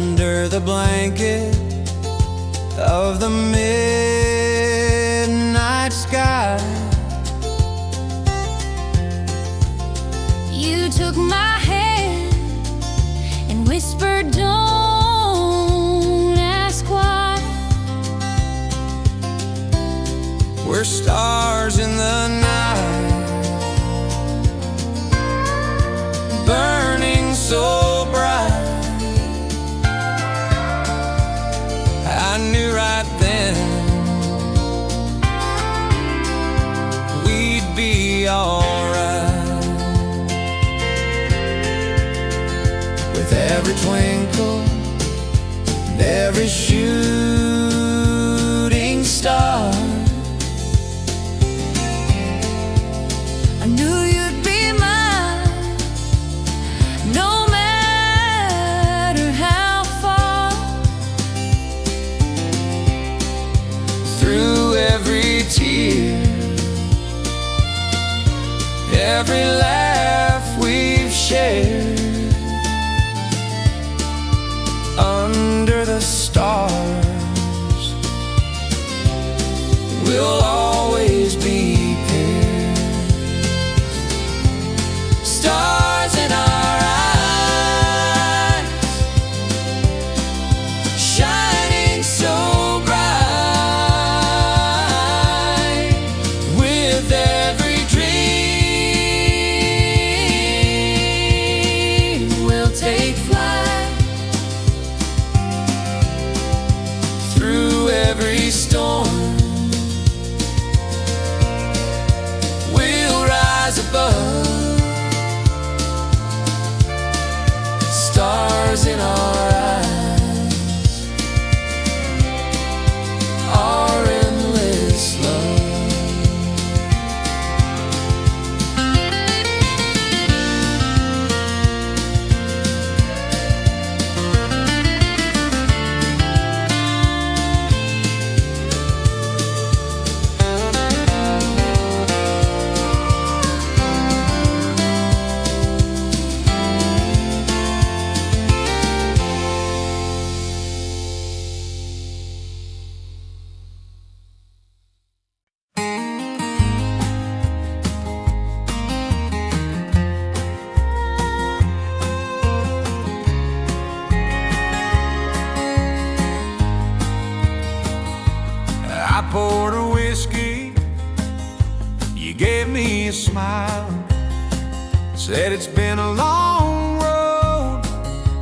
under the blanket of the midnight sky. You took my hand and whispered, don't ask why. We're stars in the night, burning so bright. I knew right then we'd be alright. With every twinkle and every shooting star, I knew you'd be mine, no matter how far. through every tear, every laugh we've shared, under the stars, we'll always be paired. Stars in our eyes, shining so bright. With every dream, we'll take flight. Through every storm, we'll rise above. Stars in our eyes, our endless love. I poured a whiskey, you gave me a smile, said it's been a long road,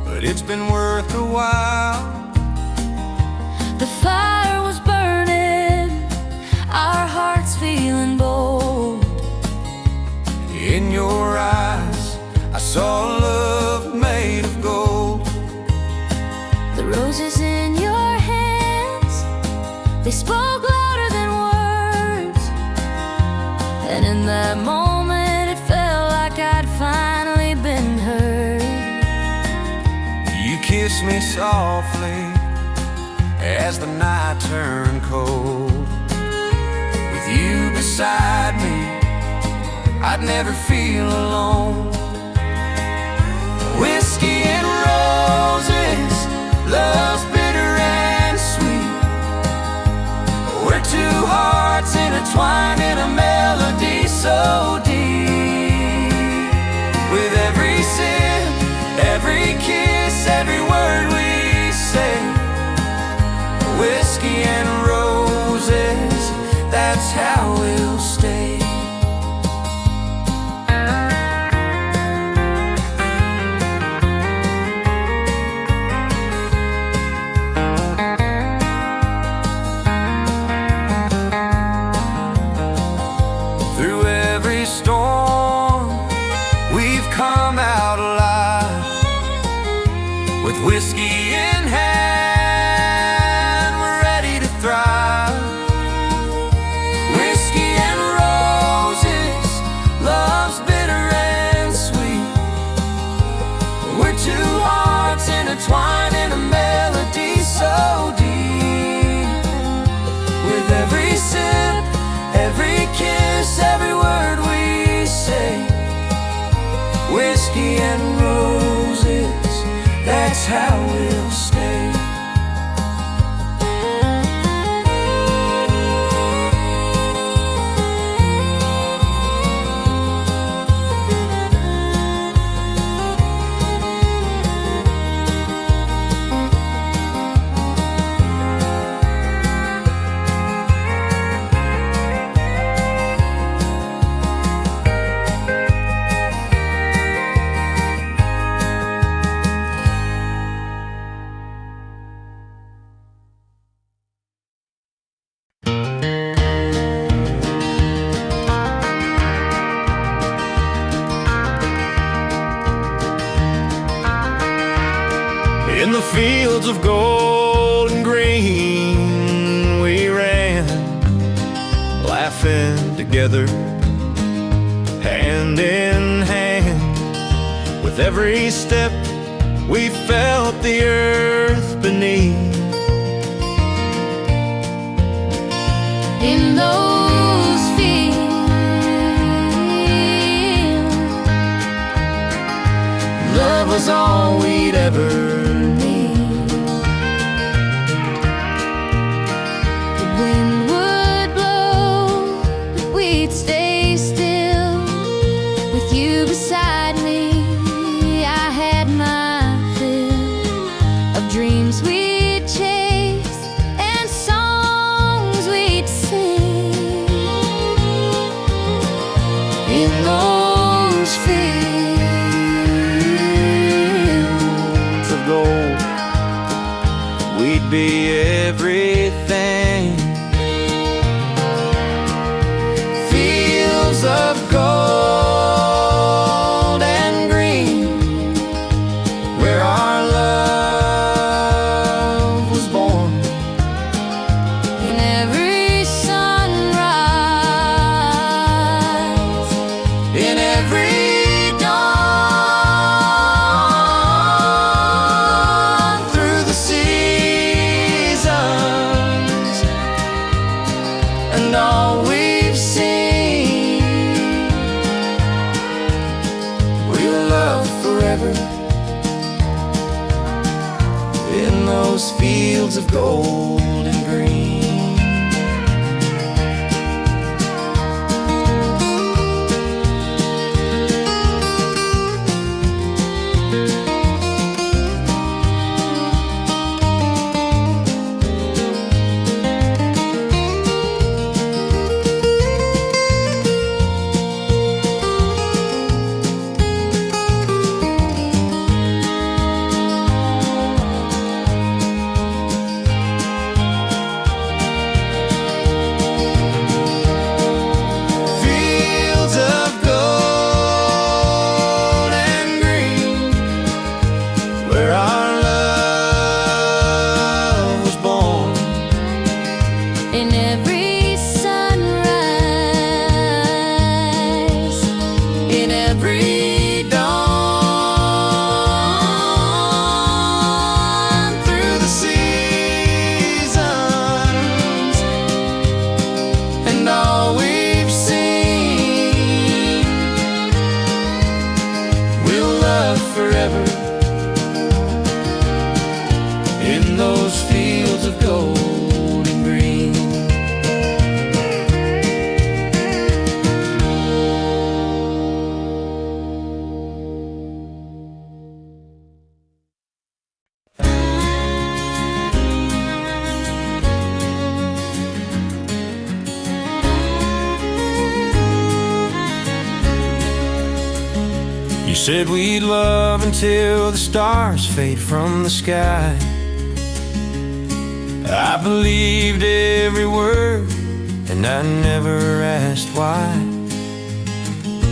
but it's been worth a while. The fire was burning, our hearts feeling bold. In your eyes, I saw love made of gold. The roses in your hands, they spoke louder than words. And in that moment, it felt like I'd finally been heard. You kissed me softly as the night turned cold. With you beside me, I'd never feel alone. Whiskey and roses, love's bitter and sweet. We're two hearts intertwined in a melody so deep. With every sip, every kiss, every word we say, whiskey and roses, that's how we'll stay. Through every storm, we've come out alive. With whiskey in hand, we're ready to thrive. Whiskey and roses, love's bitter and sweet. We're two hearts intertwined in a melody so deep. With every sip, every kiss, every word we say, whiskey and roses, that's how we'll stay. In the fields of gold and green we ran, laughing together, hand in hand. With every step we felt the earth beneath. In those fields, love was all we'd ever. beside me, I had my fill of dreams we'd chase and songs we'd sing. In those fields of gold, we'd be everything. Fields of gold and green, where our love was born. In every sunrise, In every dawn, through the seasons, and all we've seen, we'll love forever. In those fields of gold and green. Fields of gold and green, where our love was born. in every sunrise, In every dawn, through the seasons, and all we've seen, we'll love forever. In those fields of gold and green. You said we'd love until the stars fade from the sky. I believed every word, and I never asked why.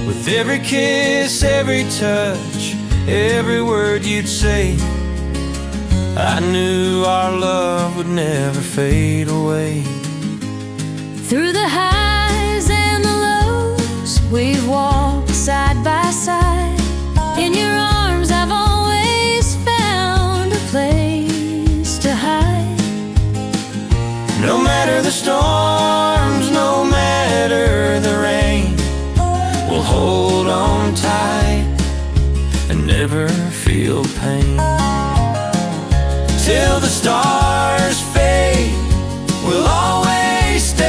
With every kiss, every touch, every word you'd say, I knew our love would never fade away. through the highs and the lows, we've walked side by side. In your arms I've always found a place to hide. No matter the storms, no matter the rain, we'll hold on tight and never feel pain. stars fade, we'll always stay.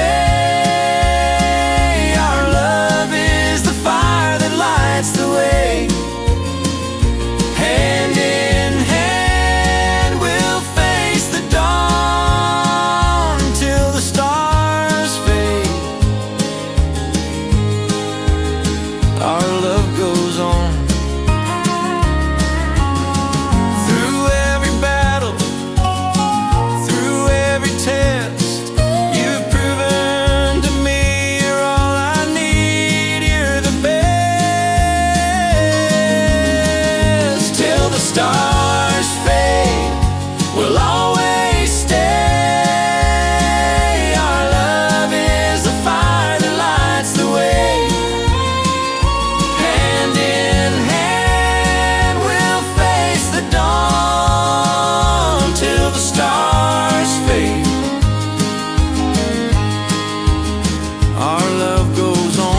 Our love is the fire that lights the way. Hand in hand, we'll face the dawn till the stars fade. Our love goes on. Through every battle, through every test, you've proven to me you're all I need. You're the best. Till the stars fade, we'll always stay. Our love is the fire that lights the way. Hand in hand, we'll face the dawn till the stars fade. Our love goes on.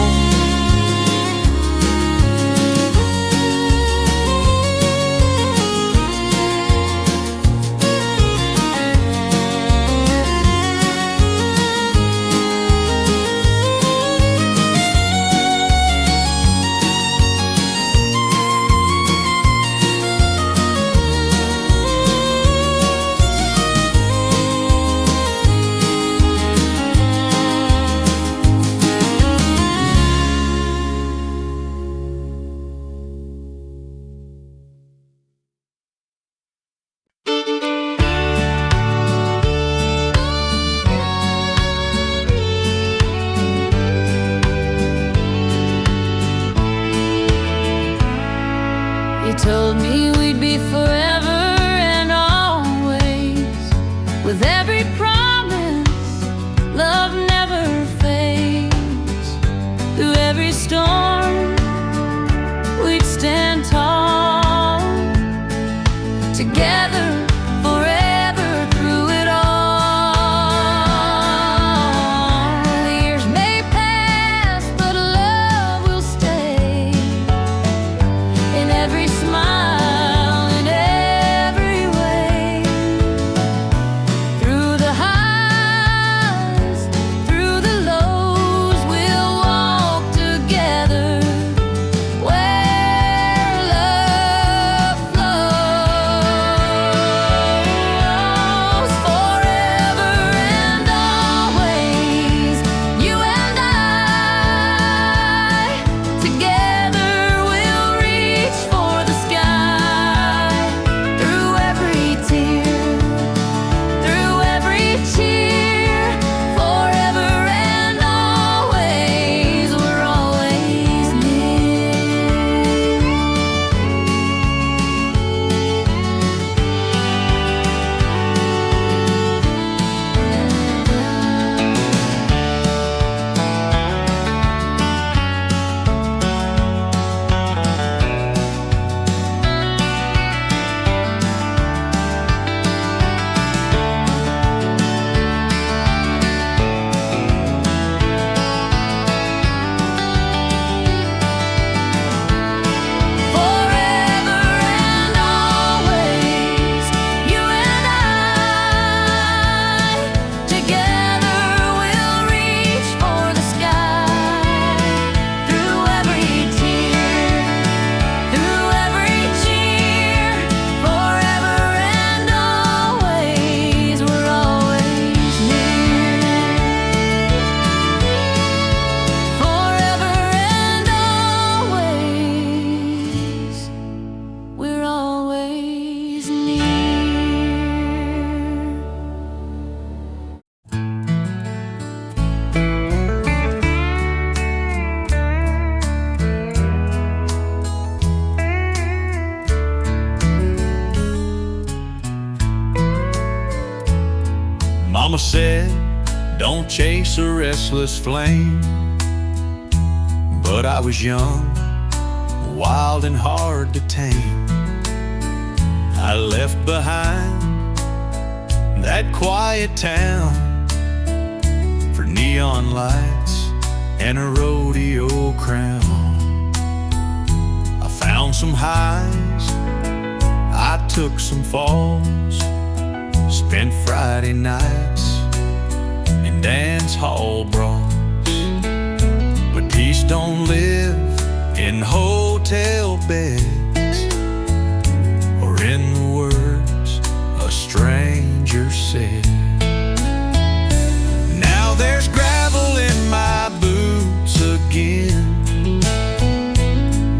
You told me we'd be forever and always. With every promise, love never fades. Through every storm, we'd stand tall. Together forever through it all. The years may pass, but love will stay. In every smile, in every way. Through the highs, through the lows, we'll walk together where love flows. Forever and always, you and I. Together we'll reach for the sky. Through every tear, through every cheer. Forever and always, we're always near. Forever and always, you and I. Together we'll reach for the sky. Through every tear, through every cheer. Forever and always, we're always near. Forever and always, we're always near. Mama said, don't chase a restless flame. But I was young, wild and hard to tame. I left behind that quiet town for neon lights and a rodeo crown. I found some highs, I took some falls, spent Friday nights in dance hall brawls. But peace don't live in hotel beds or in the words a stranger said. Now there's gravel in my boots again,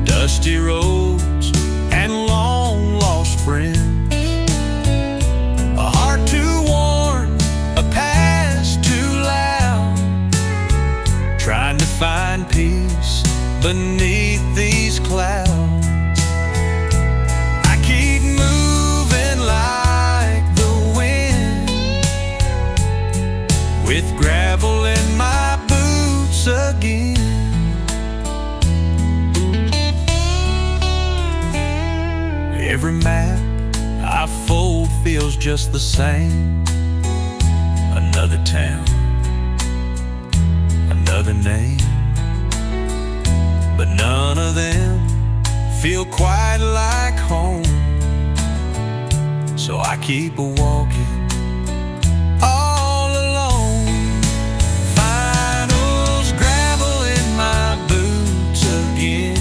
dusty roads and long lost friends, a heart too worn, a past too loud, trying to find peace beneath these clouds. I keep moving like the wind, with gravel in my boots again. Every map I fold feels just the same. Another town, another name, but none of them feel quite like home. So I keep a-walking all alone. Finals gravel in my boots again,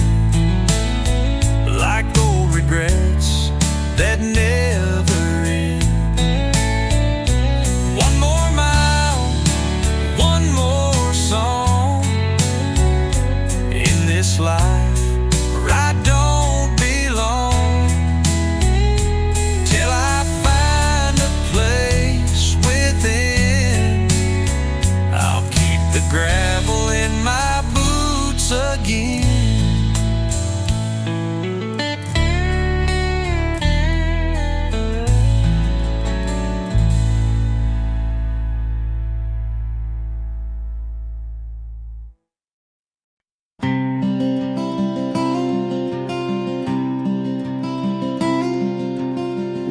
like old regrets that never end. One more mile, one more song in this life where I don't belong, till I find a place within. I'll keep the gravel in my boots again.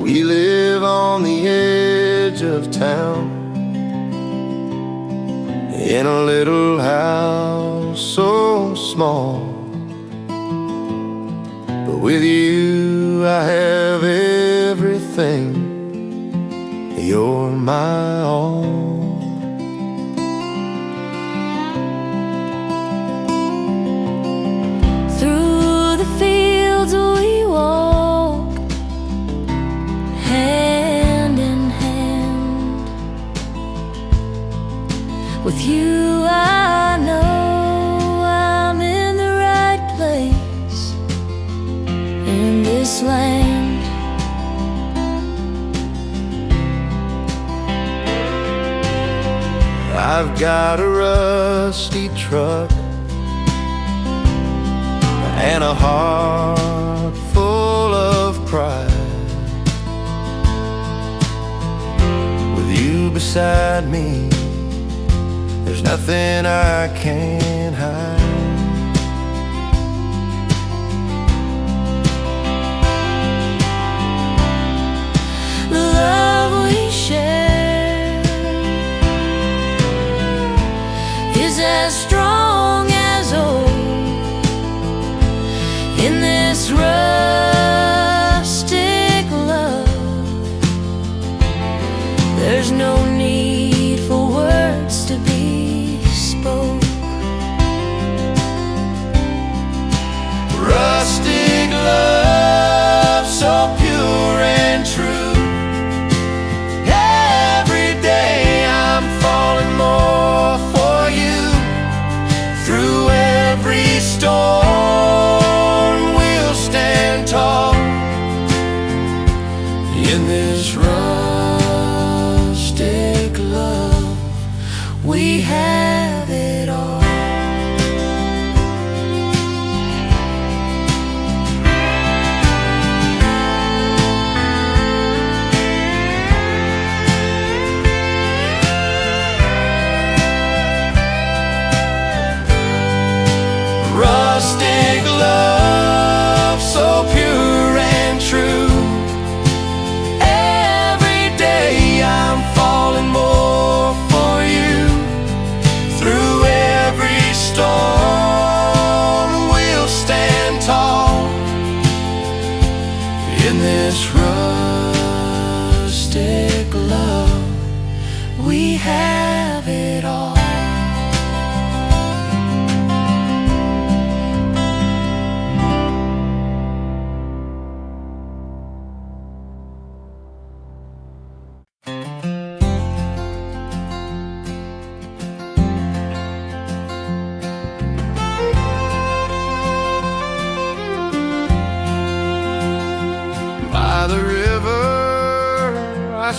We live on the edge of town, in a little house so small. But with you I have everything. You're my all. Through the fields we walk, hand in hand. With you I know I'm in the right place in this land. I've got a rusty truck and a heart full of pride. With you beside me, there's nothing I can't hide. The love we share is as strong as old. In this rustic love, there's no need for words to be spoke.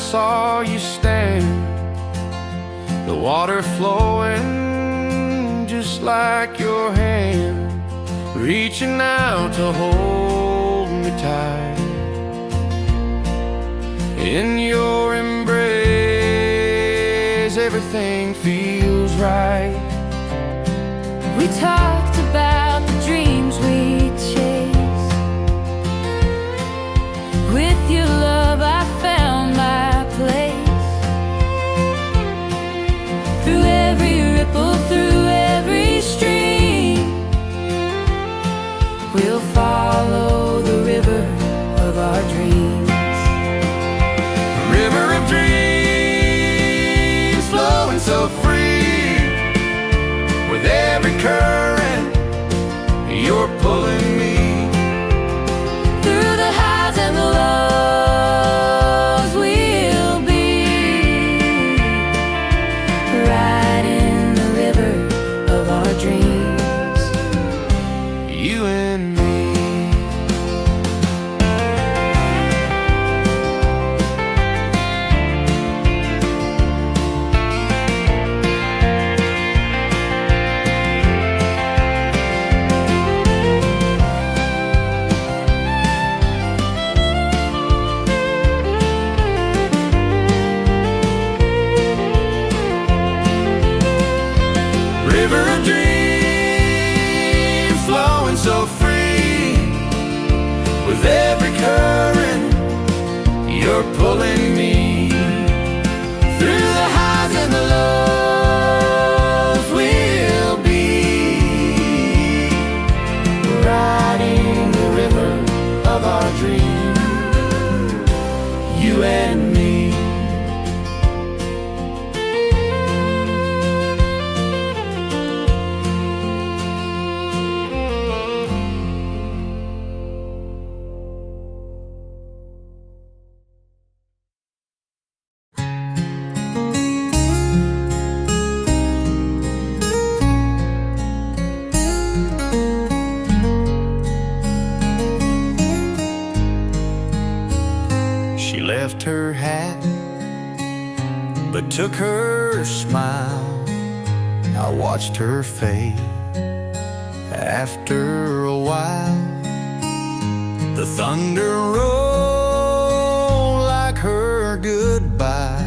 saw you stand, the water flowing just like your hand, reaching out to hold me tight. In your embrace, everything feels right. We talked about the dreams we chase. With your love I found my place. Through every ripple, through every stream, we'll follow the river of our dreams. River of dreams flowing so free, with every current you're pulling me. Through the highs and the lows we'll be, right in the river of our dreams, You and me. River of dreams flowing so free, with every current you're pulling me. Through the highs and the lows we'll be, riding the river of our dreams, You and me. She left her hat, but took her smile. I watched her fade. After a while, the thunder rolled like her goodbye,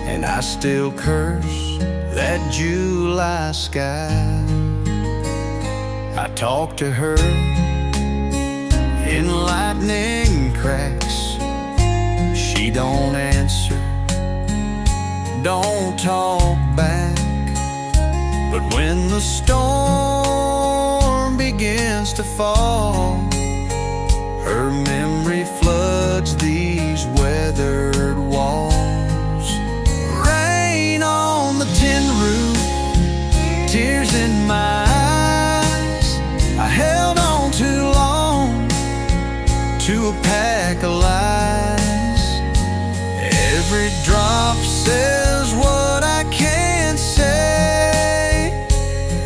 and I still curse that July sky. I talked to her in lightning cracks. She don't answer, don't talk back. But when the storm begins to fall, her memory floods these weathered walls. Rain on the tin roof, tears in my eyes. I held on too long to a pack of lies. Every drop says what I can't say.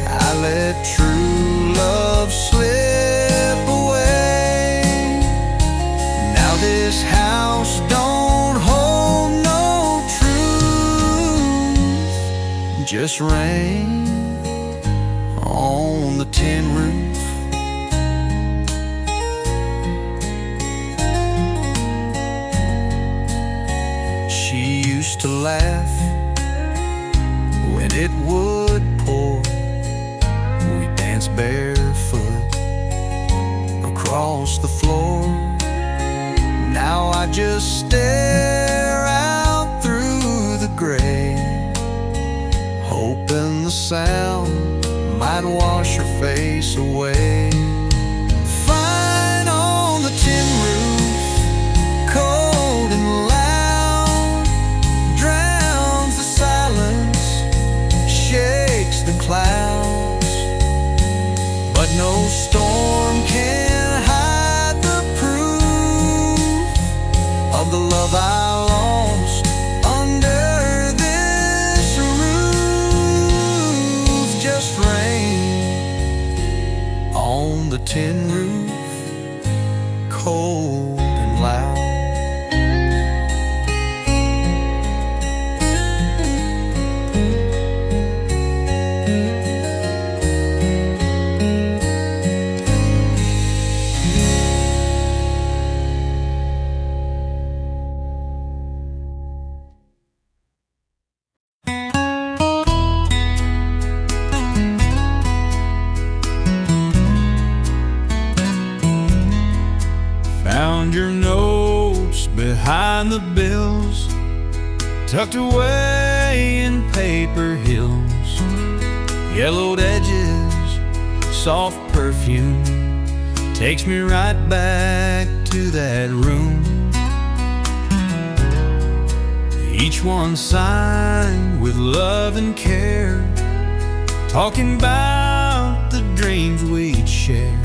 I let true love slip away. Now this house don't hold no truth, just rain on the tin roof. She used to laugh when it would pour. We danced barefoot across the floor. Now I just stare out through the gray, hoping the sound might wash her face away. Fine on the tin roof, cold and loud, drowns the silence, shakes the clouds. But no storm can hide the proof of the love I lost under this roof. Just rain on the tin roof, cold and loud. tucked away in paper hills, yellowed edges, soft perfume, takes me right back to that room. Each one signed with love and care, talking about the dreams we'd share.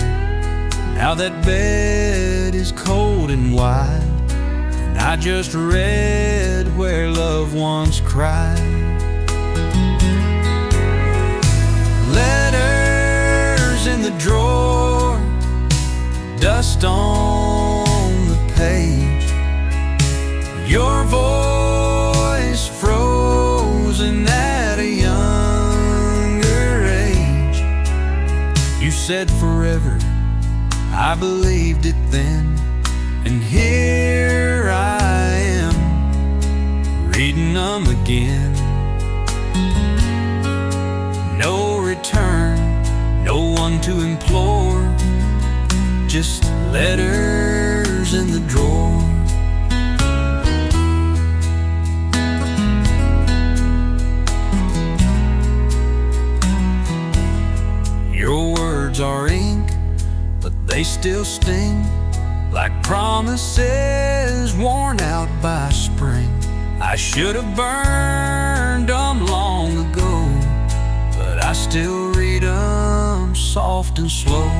Now that bed is cold and wide, and I just read where love once cried. Letters in the drawer, dust on the page, your voice frozen at a younger age. You said forever, I believed it then, and here I am, reading them again. No return, no one to implore, just letters in the drawer. Your words are ink, but they still sting, like promises worn out by spring. I should have burned them long ago, but I still read them soft and slow.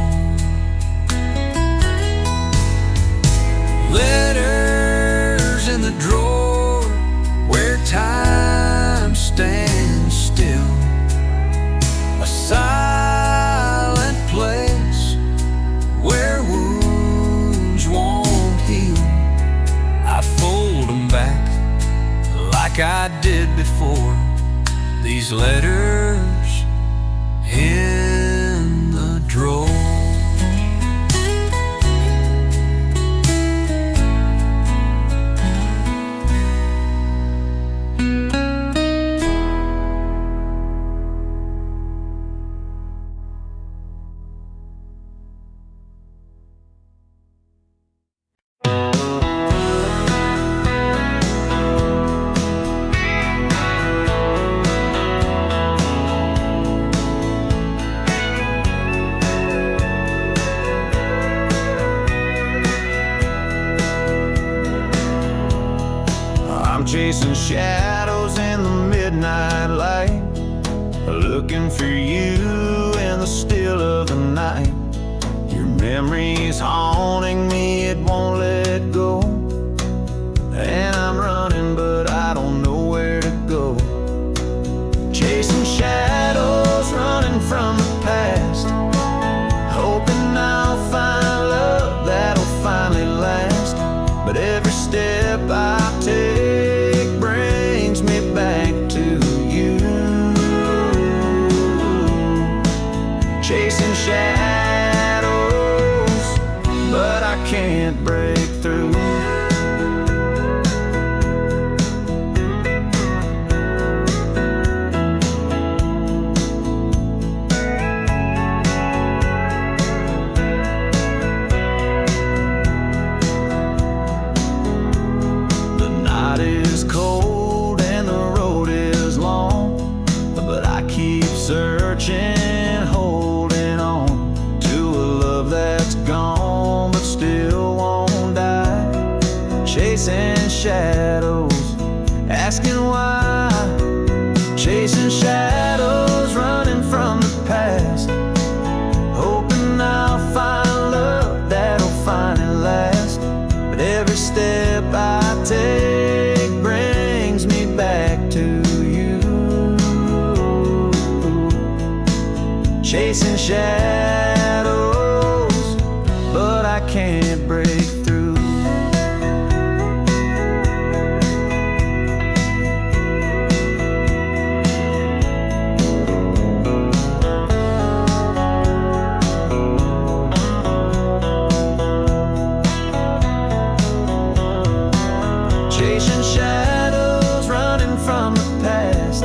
Letters in the drawer, where time stands still, a silent place where wounds won't heal. I fold them back like I did before, these letters in the drawer. Chasing shadows in the midnight light, looking for you in the still of the night. Your memory's haunting me, it won't let go, and I'm running but I don't know where to go. Chasing shadows, running from the past, hoping I'll find love that'll finally last. But every step I take brings me back to you. Chasing shadows, but I can't break through. The night is cold and the road is long, but I keep searching, holding on to a love that's gone but still won't die. Chasing shadows, asking why. Chasing shadows, running from the past, hoping I'll find love that'll finally last. But every step I take brings me back to you. Chasing shadows, but I can't break through. Chasing shadows, running from the past,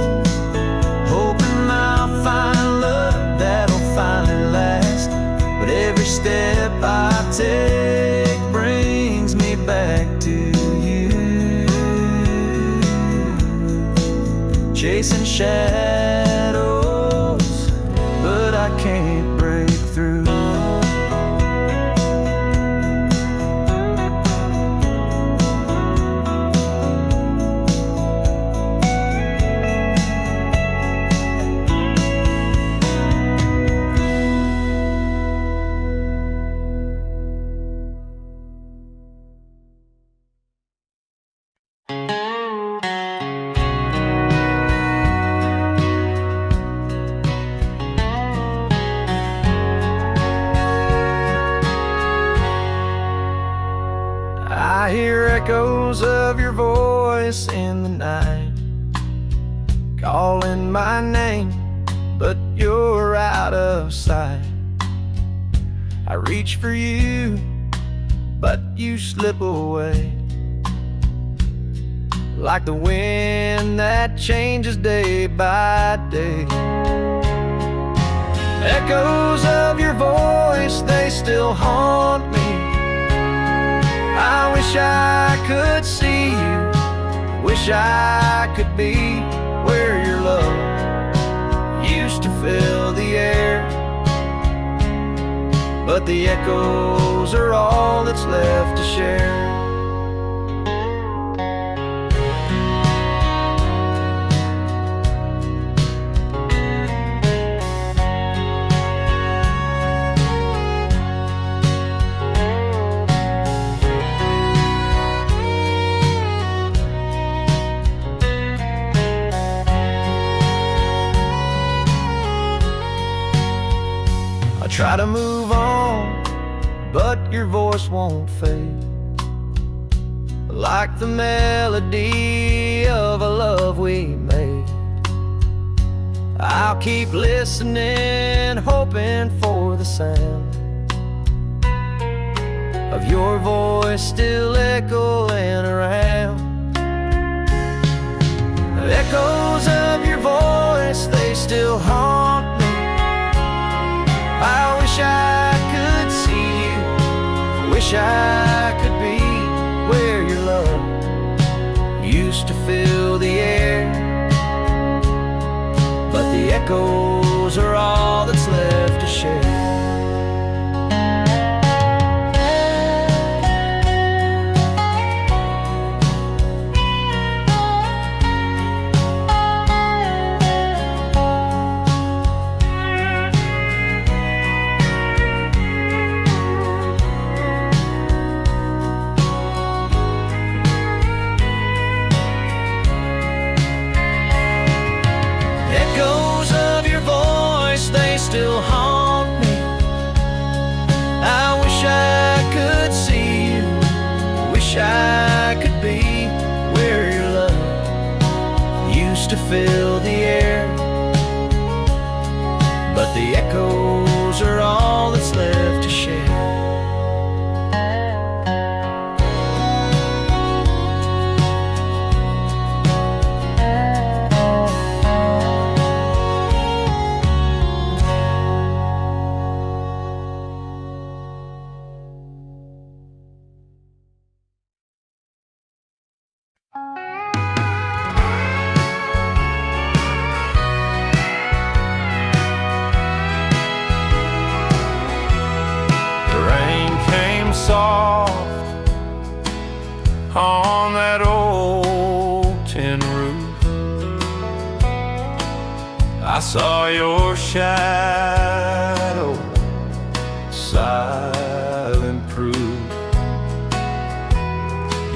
hoping I'll find love that'll finally last. But every step I take shadows, but I can't break through. I hear echoes of your voice in the night, calling my name, but you're out of sight. I reach for you, but you slip away, like the wind that changes day by day. Echoes of your voice, they still haunt me. I wish I could see you, wish I could be where your love used to fill the air. But the echoes are all that's left to share. I try to move on, but your voice won't fade, like the melody of a love we made. I'll keep listening, hoping for the sound of your voice still echoing around. The echoes of your voice, they still haunt me. I wish I could see you, wish I could be where your love used to fill the air. But the echoes are all that's left to share. Still haunt me. I wish I could see you, wish I could be where your love used to fill the air. But the echoes are all that's left to share. Soft on that old tin roof, I saw your shadow, silent proof.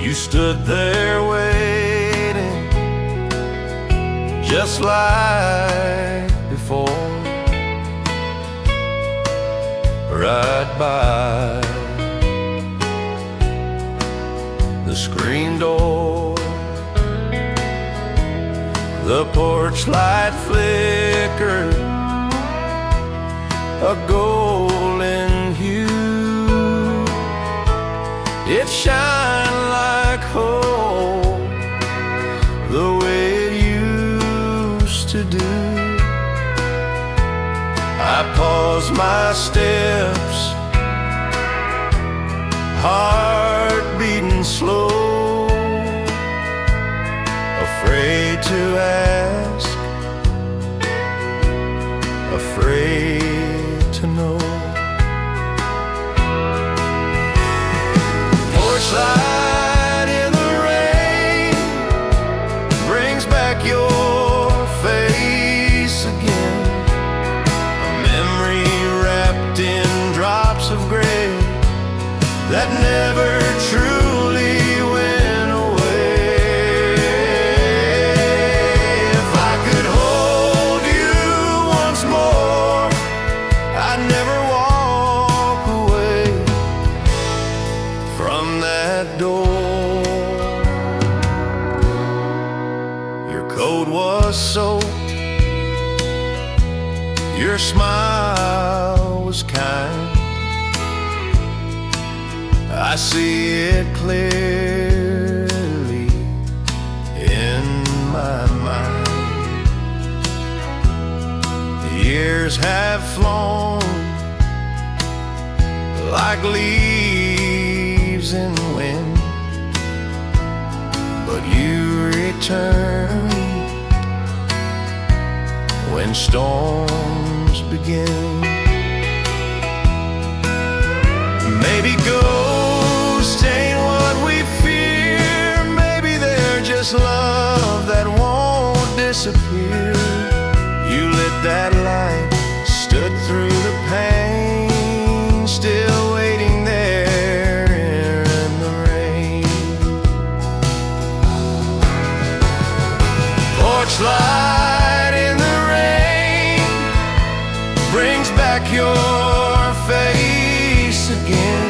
You stood there waiting, just like before, right by the screen door. The porch light flickered, a golden hue. It shined like hope, the way it used to do. I paused my steps, heart beating slow, afraid to ask afraid to know. Porch light in the rain brings back your face again, a memory wrapped in drops of gray that never truly went away. If I could hold you once more, I'd never walk away from that door. Your coat was soaked, your smile was kind. I see it clearly in my mind. The years have flown like leaves in the wind, but you return when storms begin. Maybe ghosts ain't what we fear, maybe they're just love that won't disappear. You lit that light, stood through the pain, still waiting there in the rain. Porch light in the rain brings back your face again,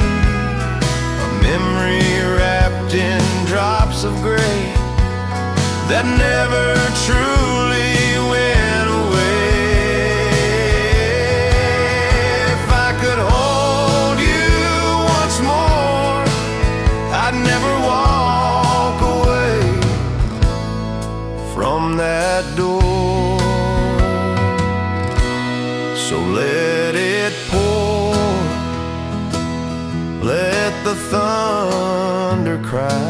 a memory wrapped in drops of gray that never truly went away. If I could hold you once more, I'd never walk away from that door. So let it pour, let the thunder cry.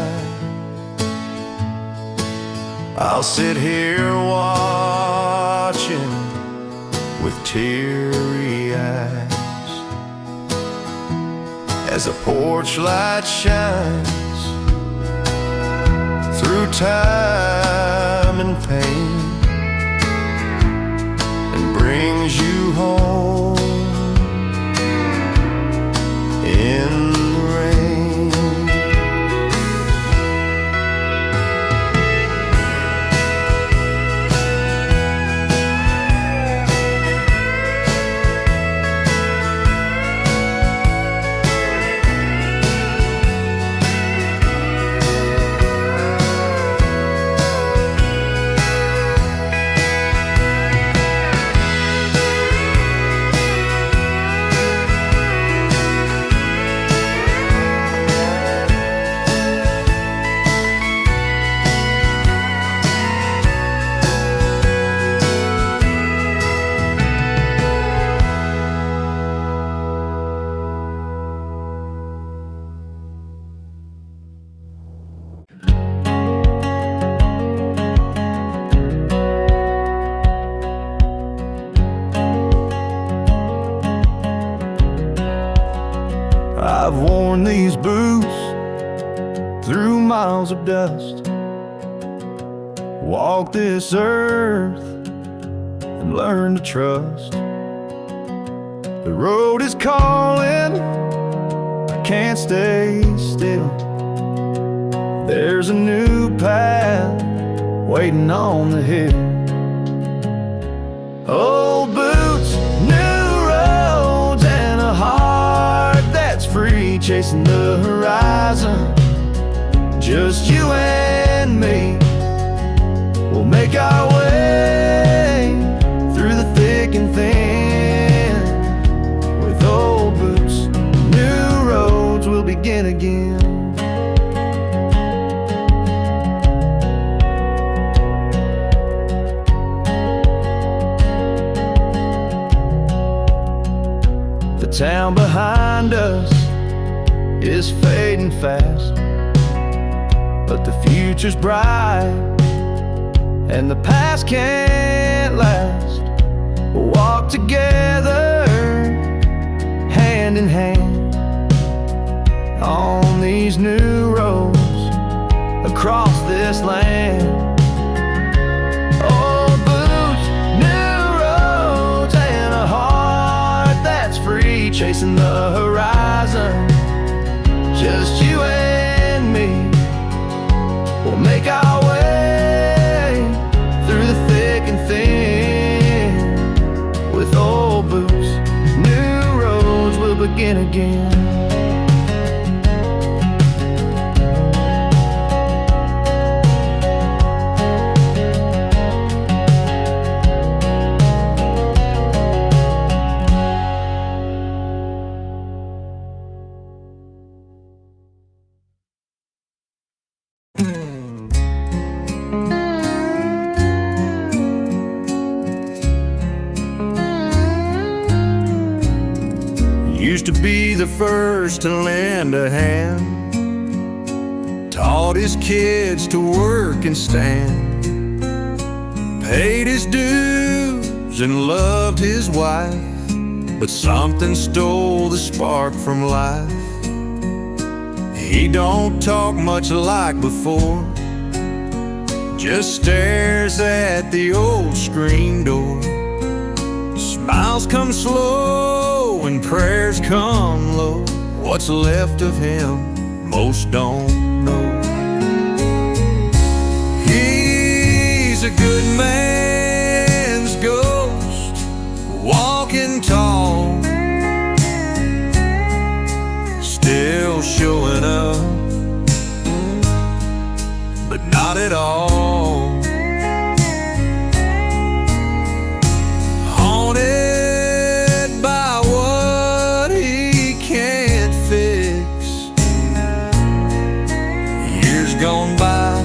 I'll sit here watching with teary eyes as a porch light shines through time and pain and brings you home in the rain. I've worn these boots through miles of dust, walked this earth and learned to trust. The road is calling, I can't stay still. There's a new path waiting on the hill. Old boots, new roads, and a heart that's free, chasing the horizon. Just you and me, we'll make our way through the thick and thin. With old boots, new roads, we'll begin again. The town behind us is fading fast, but the future's bright and the past can't last. We'll walk together chasing the horizon. Just you and me, we'll make our way through the thick and thin. With old boots, new roads will begin again. Used to be the first to lend a hand, taught his kids to work and stand, paid his dues and loved his wife. But something stole the spark from life. He don't talk much like before, just stares at the old screen door. Smiles come slow and prayers come low. What's left of him, most don't know. He's a good man's ghost, walking tall, still showing up, but not at all. Haunted by what he can't fix. Years gone by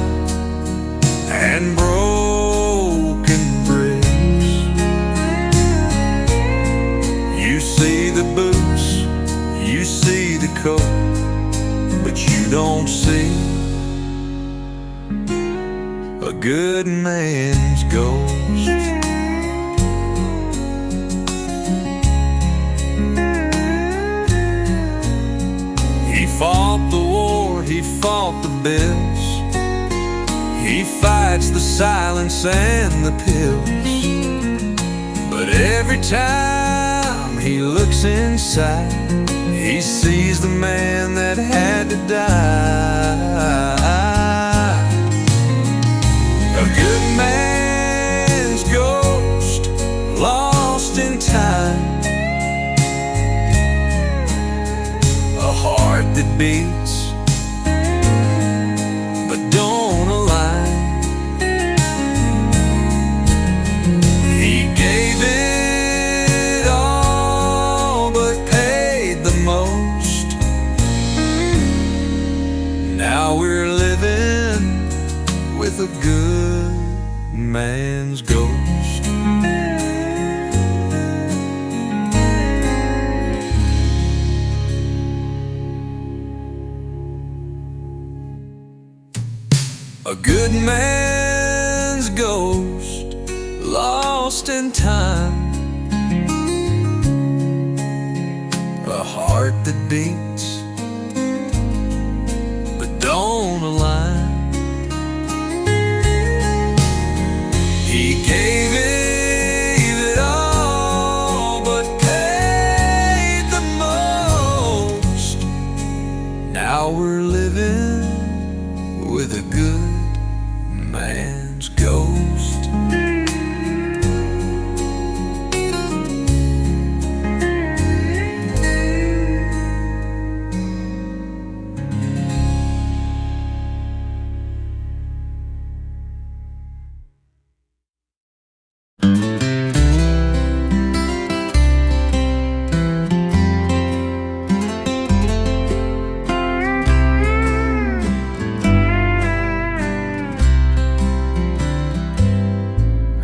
and broken bricks. You see the boots, you see the coat, but you don't see a good man's ghost. He fought the war, he fought the bills, he fights the silence and the pills. But every time he looks inside, he sees the man that had to die. A good man's ghost, lost in time. A heart that beats, but don't align. He gave it all, but paid the most. Now we're living with a good man's ghost. A good man's ghost, lost in time. A heart that beats, but don't align. He gave it all, but paid the most. Now we're living with a good man's ghost.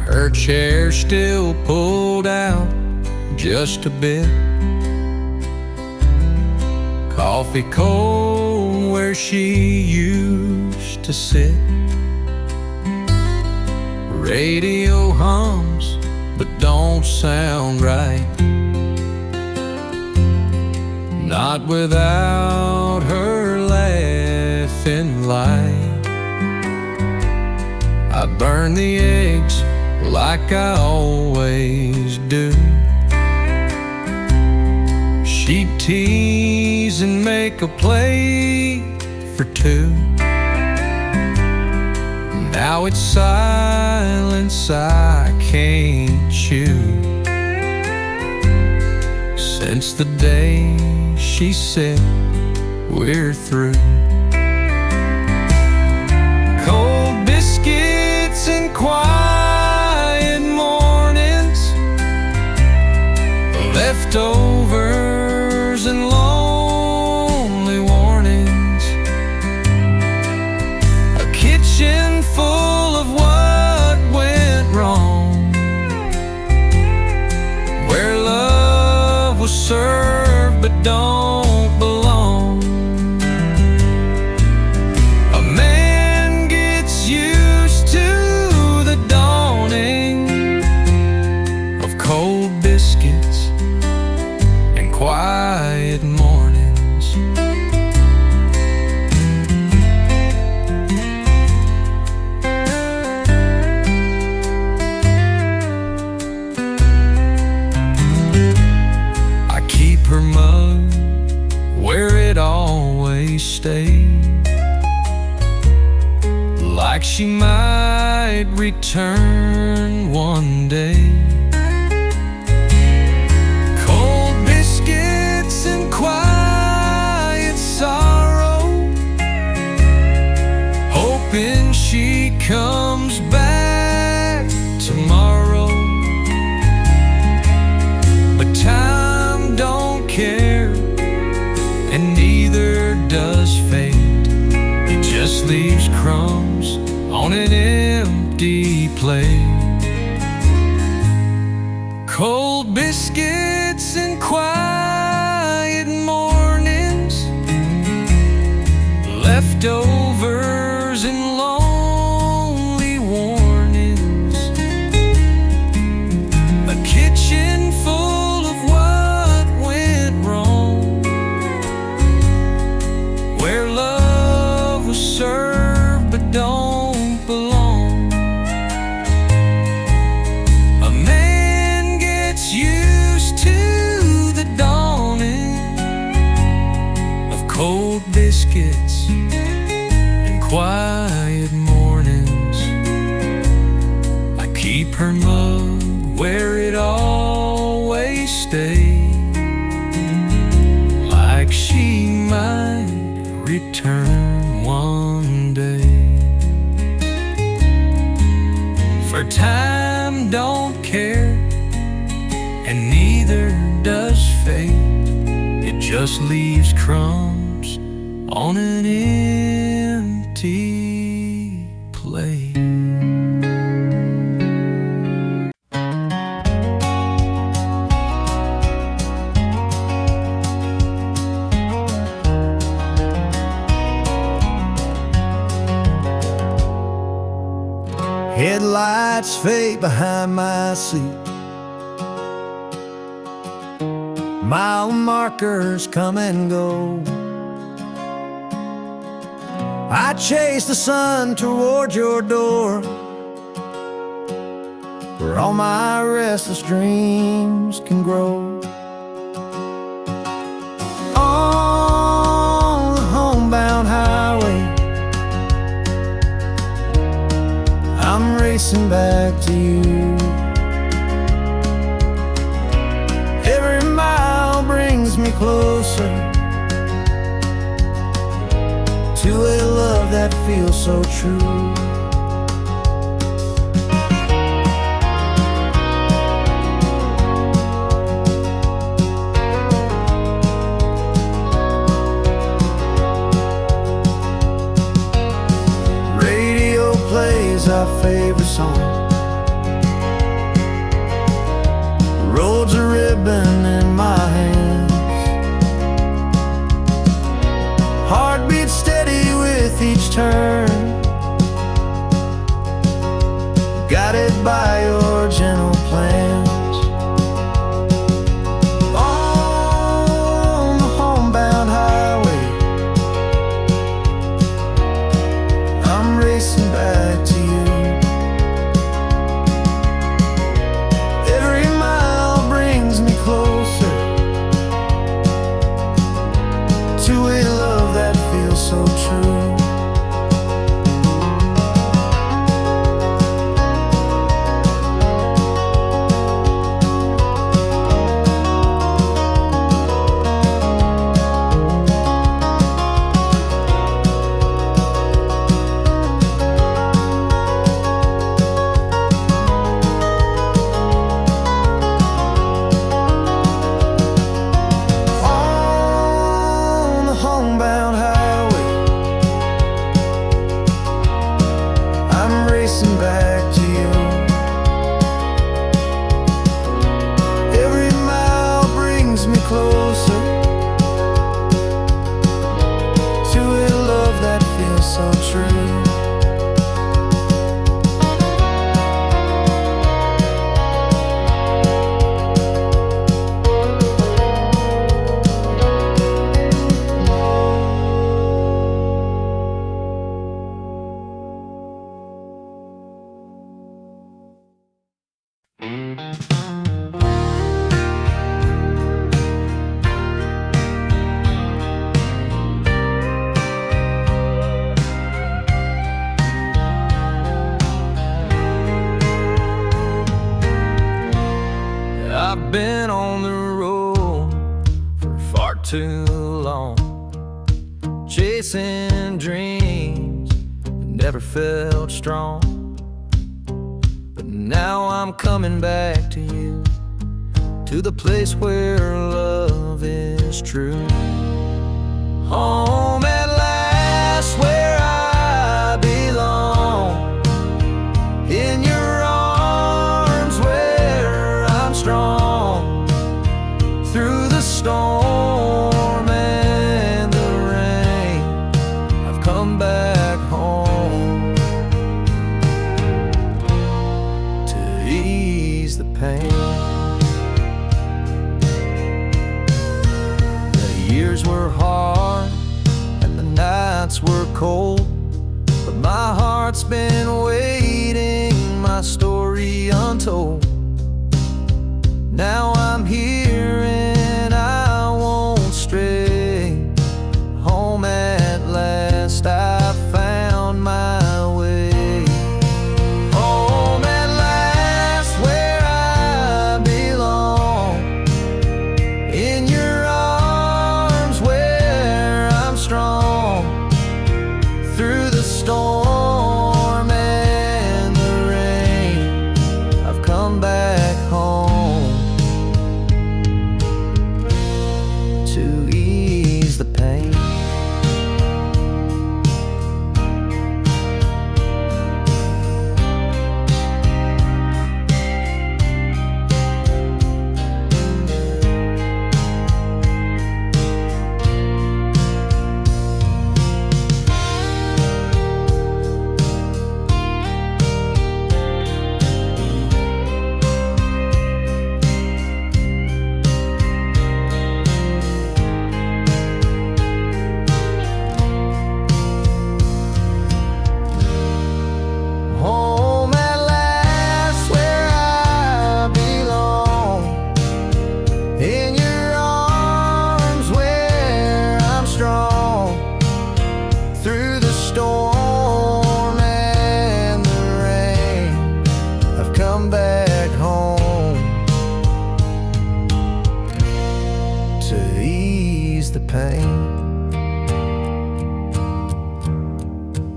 Her chair still pulled out just a bit. Coffee cold where she used to sit. Radio hums but don't sound right. Not without her laughing light. I burn the eggs like I always do. She tease and make a plate for two. Now it's silence I can't chew. Since the day she said we're through. Cold biscuits and quiet mornings, leftovers and lonely warnings, a kitchen full of what went wrong, where love was served but don't belong. A man gets used to the dawning of cold biscuits and quiet mornings. I keep her mug where it always stayed, like she might return one day. Cold biscuits and quiet sorrow, hoping she comes back tomorrow. But time don't care, and neither does fate. It just leaves crumbs on an empty plate. Cold biscuits and quiet mornings, leftovers and lonely warnings, a kitchen full of what went wrong, where love was served but don't belong. A man gets used to the dawning of cold biscuits and quiet mornings. I keep her mug where it always stayed, like she might return one day. For time don't care, and neither does fate. It just leaves crumbs on an empty plate. Headlights fade behind my seat, mile markers come and go. I chase the sun toward your door, where all my restless dreams can grow. On the homebound highway, I'm racing back to you. Every mile brings me closer to a love that feels so true. Radio plays our favorite song, rolls a ribbon in my hands, heartbeat steady with each turn, guided by your gentle plans. On the homebound highway, I'm racing back to you. Every mile brings me close been on the road for far too long, chasing dreams that never felt strong. But now I'm coming back to you, to the place where love is true. Home at last, where I belong, in your arms where I'm strong. Through the storm and the rain, I've come back home to ease the pain. The years were hard and the nights were cold, but my heart's been waiting, my story untold. Now I'm here and I won't stray. Home at last, I found my way. Home at last, where I belong, in your arms where I'm strong. Through the storm and the rain, I've come back home to ease the pain. Home at last, where I belong, in your arms where I'm strong. Through the storm and the rain, I've come back home to ease the pain.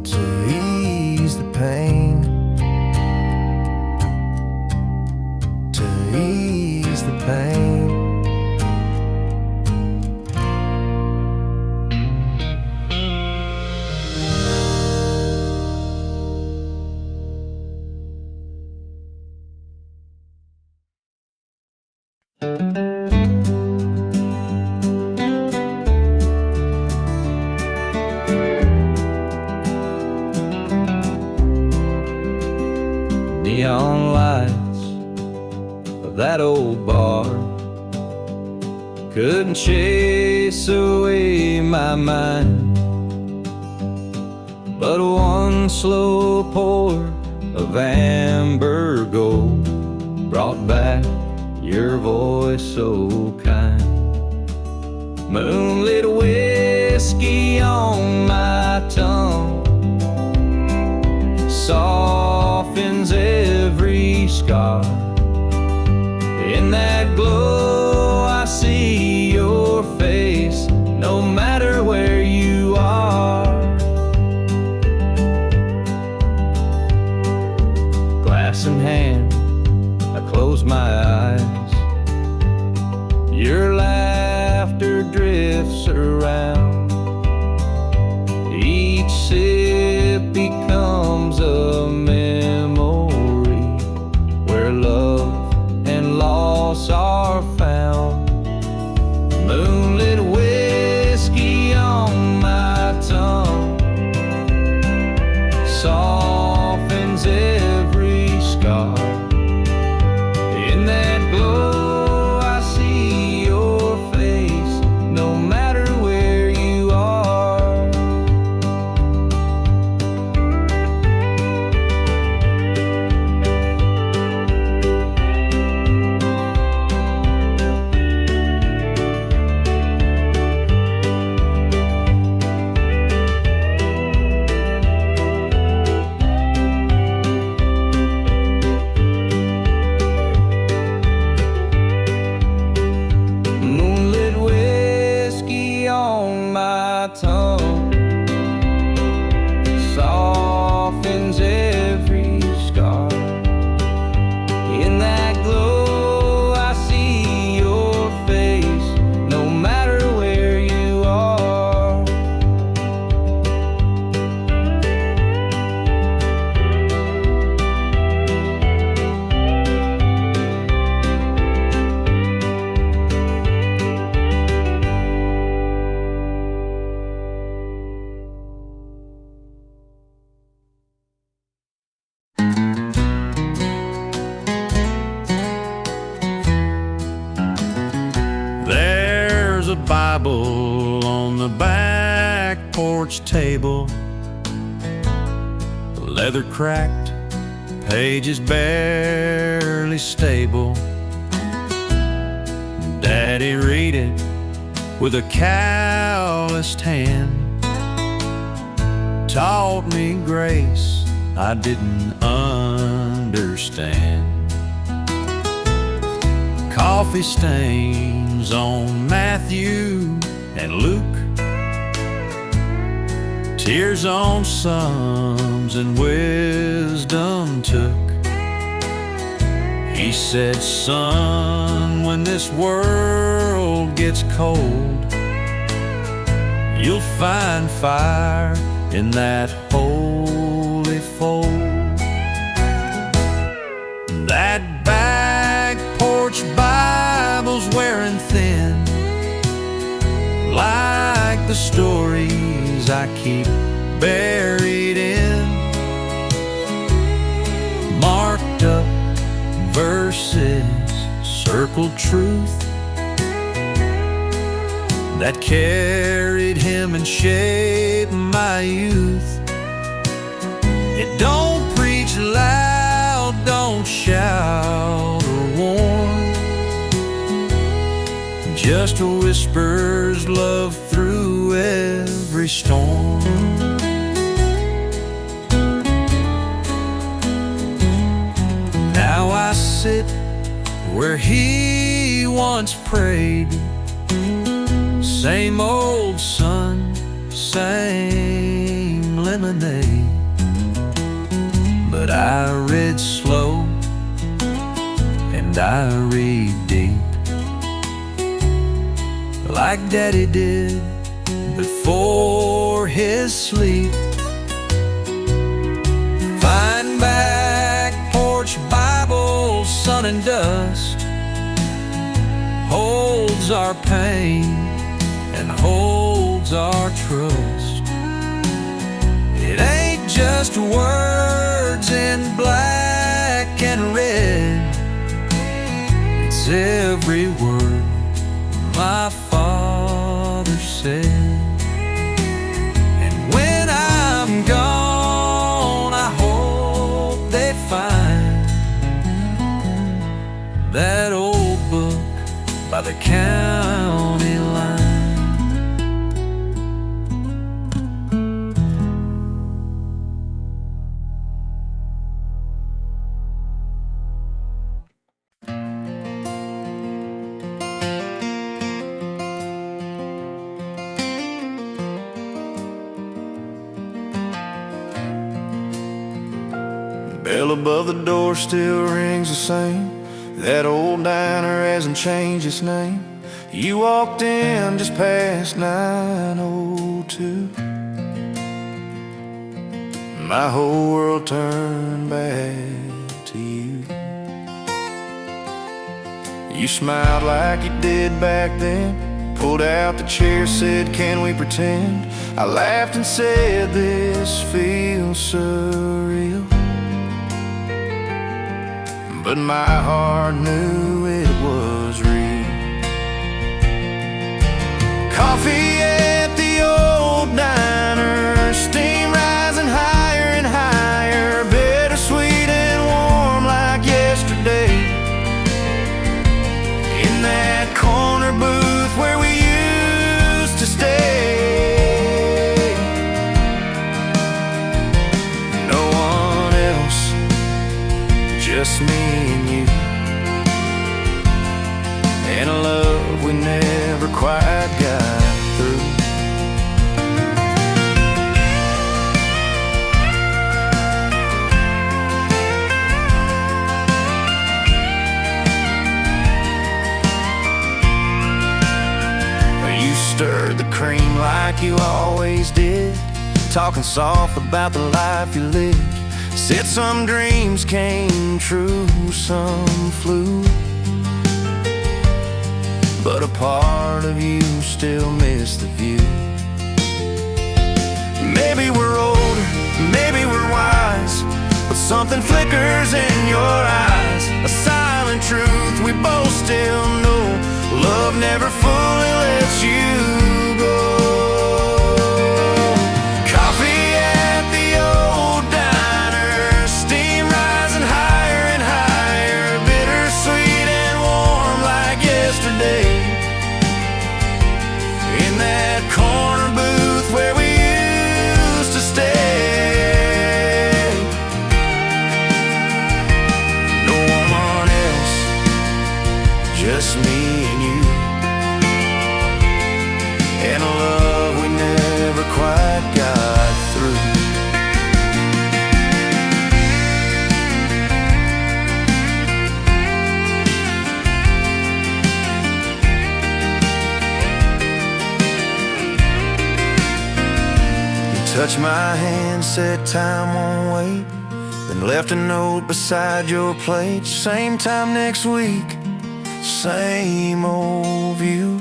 To ease the pain. To ease the pain. Neon lights of that old bar couldn't chase away my mind, but one slow pour of amber gold brought back your voice so kind. Moonlit whiskey on my tongue softens every scar. In that glow I see your face, no matter where you are. Glass in hand, I close my eyes. Your laughter drifts around. Each sip becomes a memory where love and loss are found. Moonlit whiskey on my tongue softens every scar. In that glow I see your face, no matter where you There's a Bible on the back porch table, leather cracked, pages barely stable. Daddy read it with a calloused hand, taught me grace I didn't understand. Coffee stains on Matthew and Luke, tears on sums and wisdom took. He said, son, when this world gets cold, you'll find fire in that holy fold. That back porch Bible's wearing thin, like the stories I keep buried in. Marked up verses, circled truth that carried him and shaped my youth. It don't preach loud, don't shout or warn, just whispers love through every storm. Now I sit where he once prayed, same old sun, same lemonade. But I read slow and I read deep, like Daddy did before his sleep. Fine back porch Bible, sun and dust, holds our pain and holds our trust. It ain't just words in black and red, it's every word my father said. And when I'm gone, I hope they find that old book by the county line. Bell above the door still rings the same. That old diner hasn't changed its name. You walked in just past 9:02. My whole world turned back to you. You smiled like you did back then, pulled out the chair, said, can we pretend? I laughed and said, this feels surreal. But my heart knew it was real. Coffee at the old diner, steam rising higher and higher, bittersweet and warm like yesterday. In that corner booth where we used to stay. No one else, just me and you, and a love we never quite got through. You stirred the cream like you always did, talking soft about the life you lived. Said some dreams came true, some flew, but a part of you still missed the view. Maybe we're older, maybe we're wise, but something flickers in your eyes, a silent truth we both still know. Love never fully let let you go. Coffee at the old diner, steam rising higher and higher, bittersweet and warm like yesterday. In that corner booth where we used to stay. No one else, just me and you, and a love we never quite got through. Touched my hand, said time won't wait, then left a note beside your plate. Same time next week, same old view.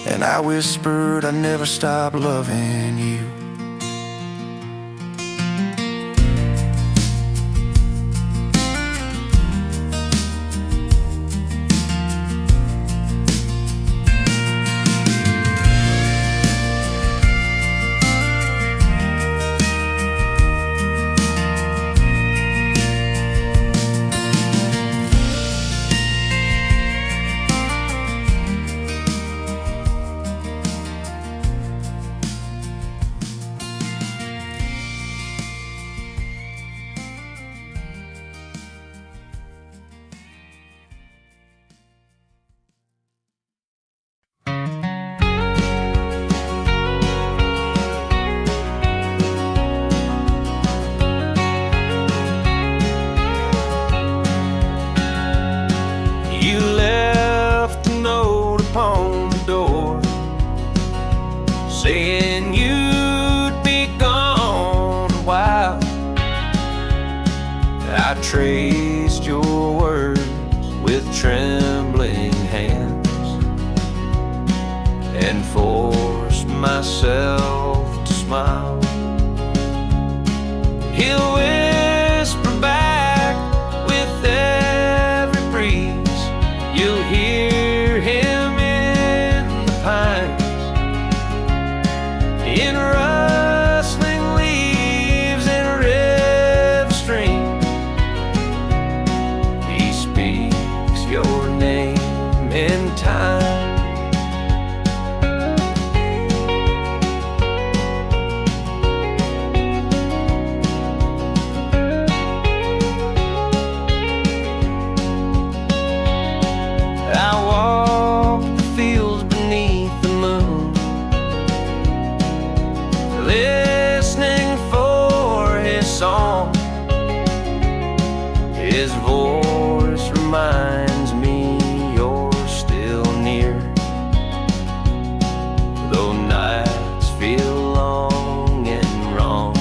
And I whispered I'd never stop loving you. You left a note upon the door, saying you'd be gone a while. I traced your words with trembling hands and forced myself to smile. He'll whisper back with every breeze. You'll hear him in the pines, in rustling leaves and river stream. He speaks your name in time. I walk the fields beneath the moon, listening for his song. His voice reminds me you're still near, though nights feel long and wrong.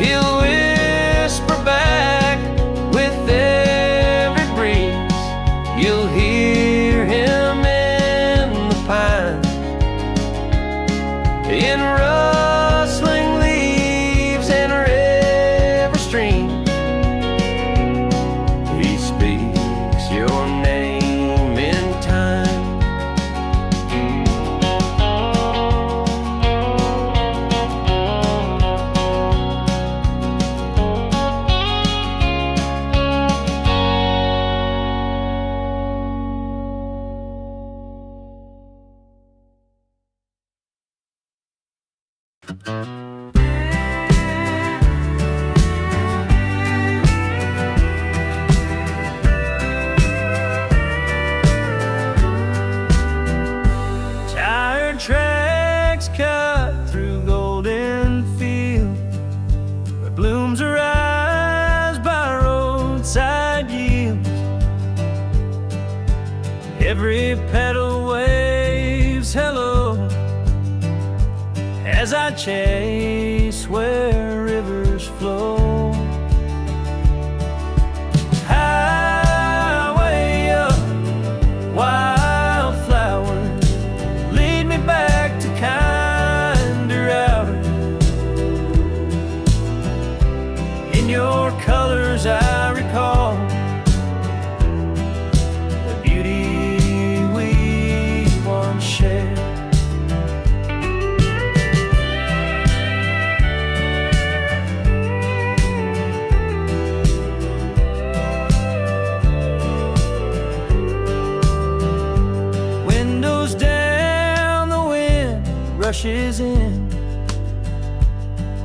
He'll whisper back with every breeze. You'll hear him in the pines, in rustling leaves and river stream. He speaks your name in time. Tired tracks cut through golden field, where blooms arise by roadside yields. Every petal waves hello as I chase where rivers flow. Highway up, wildflowers lead me back to kinder hours. In your colors I recall the beauty rushes in,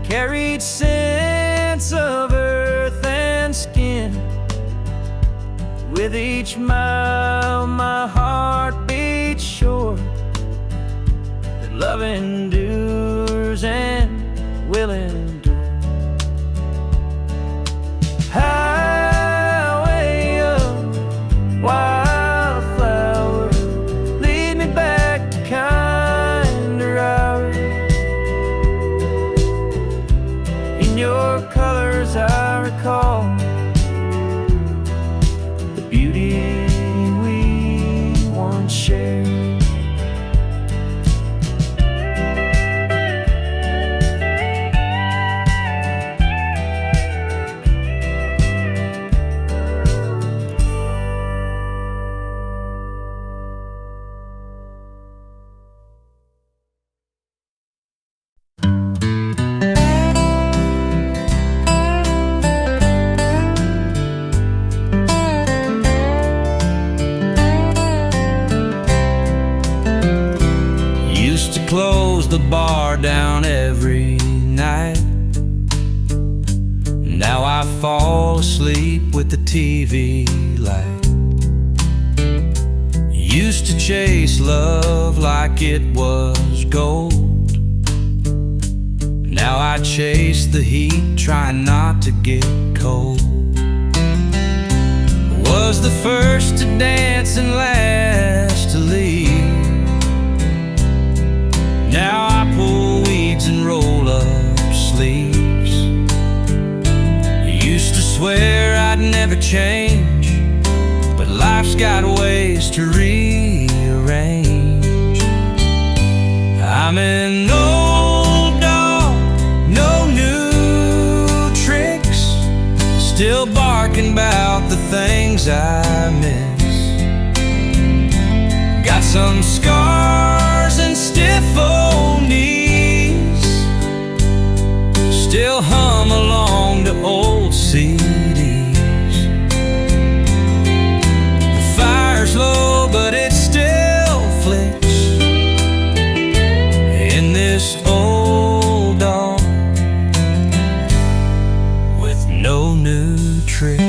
carried sense of earth and skin. With each mile my heart beats sure that love endures and will endure. Highway of wildflower, lead me back to kinder hours. In your colors I recall the beauty we once shared. Close the bar down every night. Now I fall asleep with the TV light. Used to chase love like it was gold. Now I chase the heat, trying not to get cold. Was the first to dance and last to leave. Now I pull weeds and roll up sleeves. Used to swear I'd never change, but life's got ways to rearrange. I'm an old dog, no new tricks, still barking about the things I miss. Got some scars and stiff old knees, still hum along to old CDs. The fire's low, but it still flicks in this old dog with no new tricks.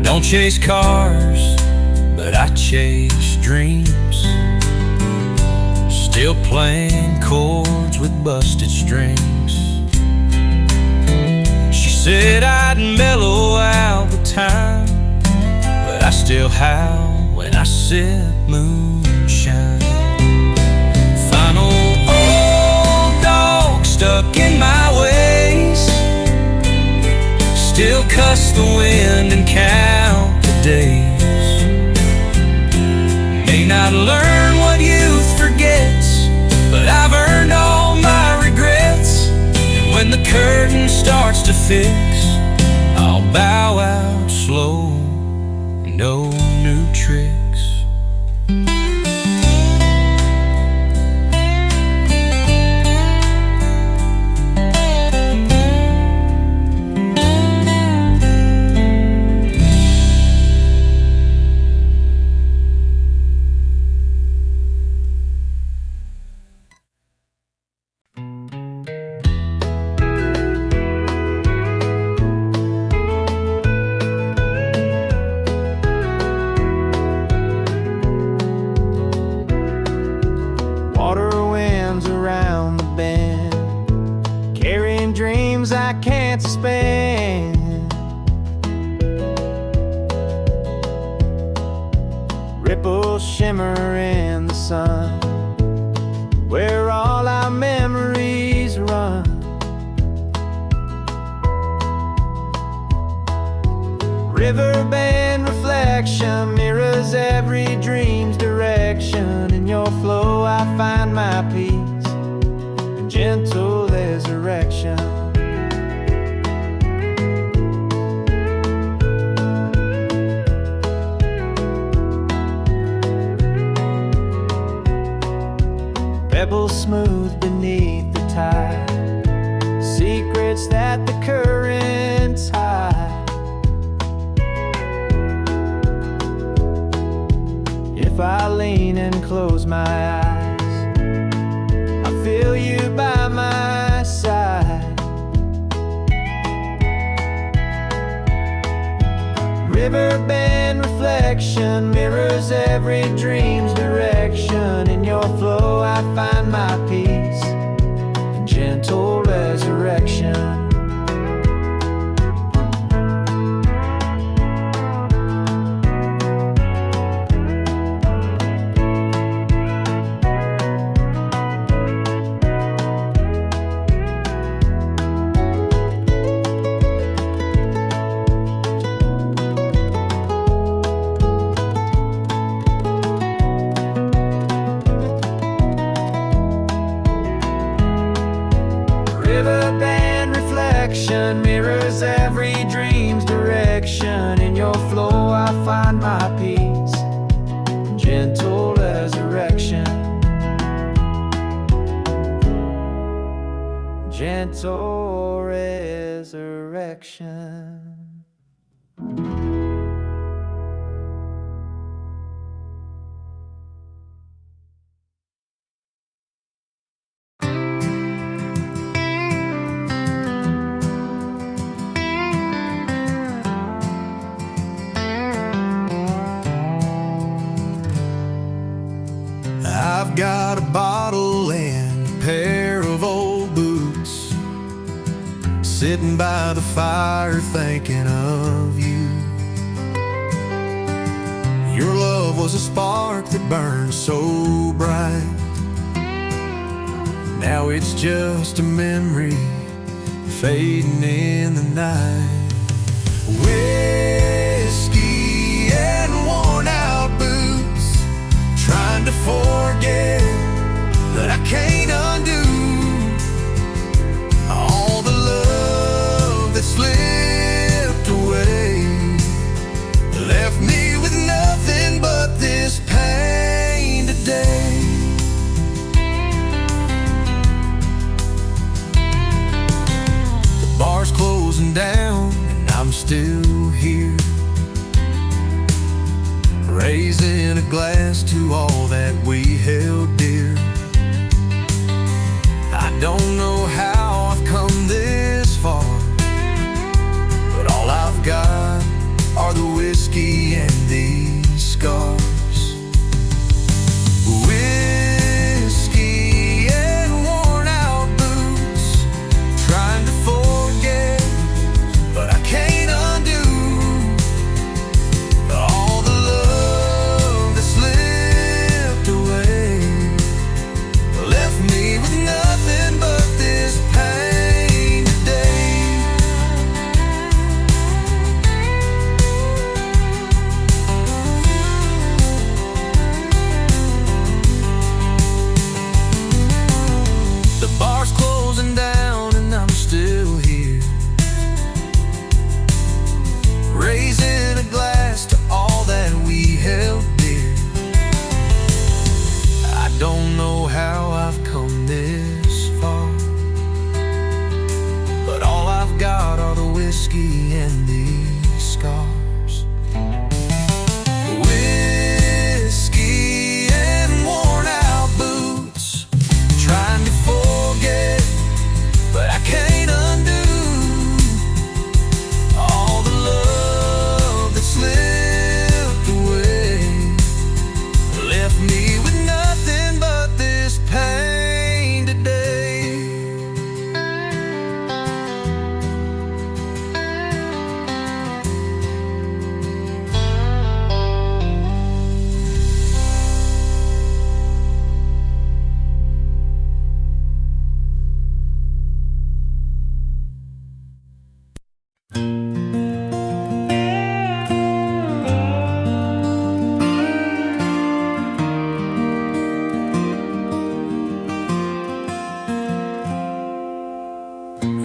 Don't chase cars, but I chase dreams. Still playing chords with busted strings. She said I'd mellow out with time, but I still howl when I sip moonshine. Final old dog stuck in my ways, still cuss the wind and count the days. May not learn what youth forgets, but I've earned all my regrets. And when the curtain starts to fix, I'll bow out slow, no new tricks. I can't suspend. Ripples shimmer in the sun, where all our memories run. Riverbend reflection mirrors every dream's direction. In your flow I find my peace and gentle resurrection. Pebbles smooth beneath the tide, secrets that the currents hide. If I lean and close my eyes, I feel you by my side. Riverbend reflection mirrors every dream's direction. In your flow I find my peace, a gentle resurrection. Riverband reflection mirrors every dream's direction. In your flow I find my peace, gentle resurrection. Gentle resurrection. I've got a bottle and a pair of old boots, sitting by the fire thinking of you. Your love was a spark that burned so bright. Now it's just a memory fading in the night. Whiskey and worn out boots, trying to forget that I can't undo all the love that slipped away, left me with nothing but this pain today. The bar's closing down and I'm still here, raising a glass to all that we held dear. I don't know how I've come this far, but all I've got are the whiskey and these scars. Whiskey and worn out boots, trying to forget, but I can't undo all the love that slipped away, left me with nothing but this pain today. The bar's closing down and I'm still here, raising a glass to all that we held dear. I don't know how I've come this far, but all I've got are the whiskey and these scars. Whiskey and worn out boots, trying to forget, but I can't undo all the love that slipped away, left me with nothing but this pain today.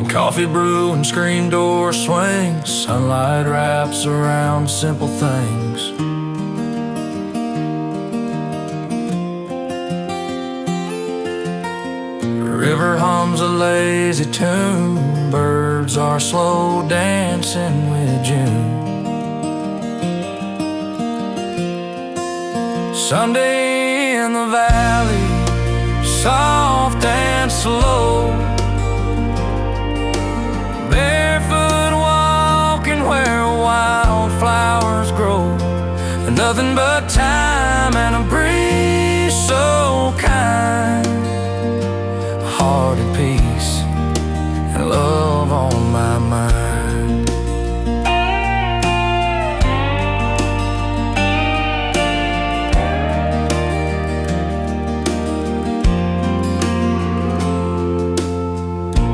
Coffee brew and screen door swings, sunlight wraps around simple things. river hums a lazy tune, birds are slow dancing with June. Sunday in the valley, soft and slow, barefoot walking where wildflowers grow. Nothing but time and a breeze so kind, heart at peace and love on my mind.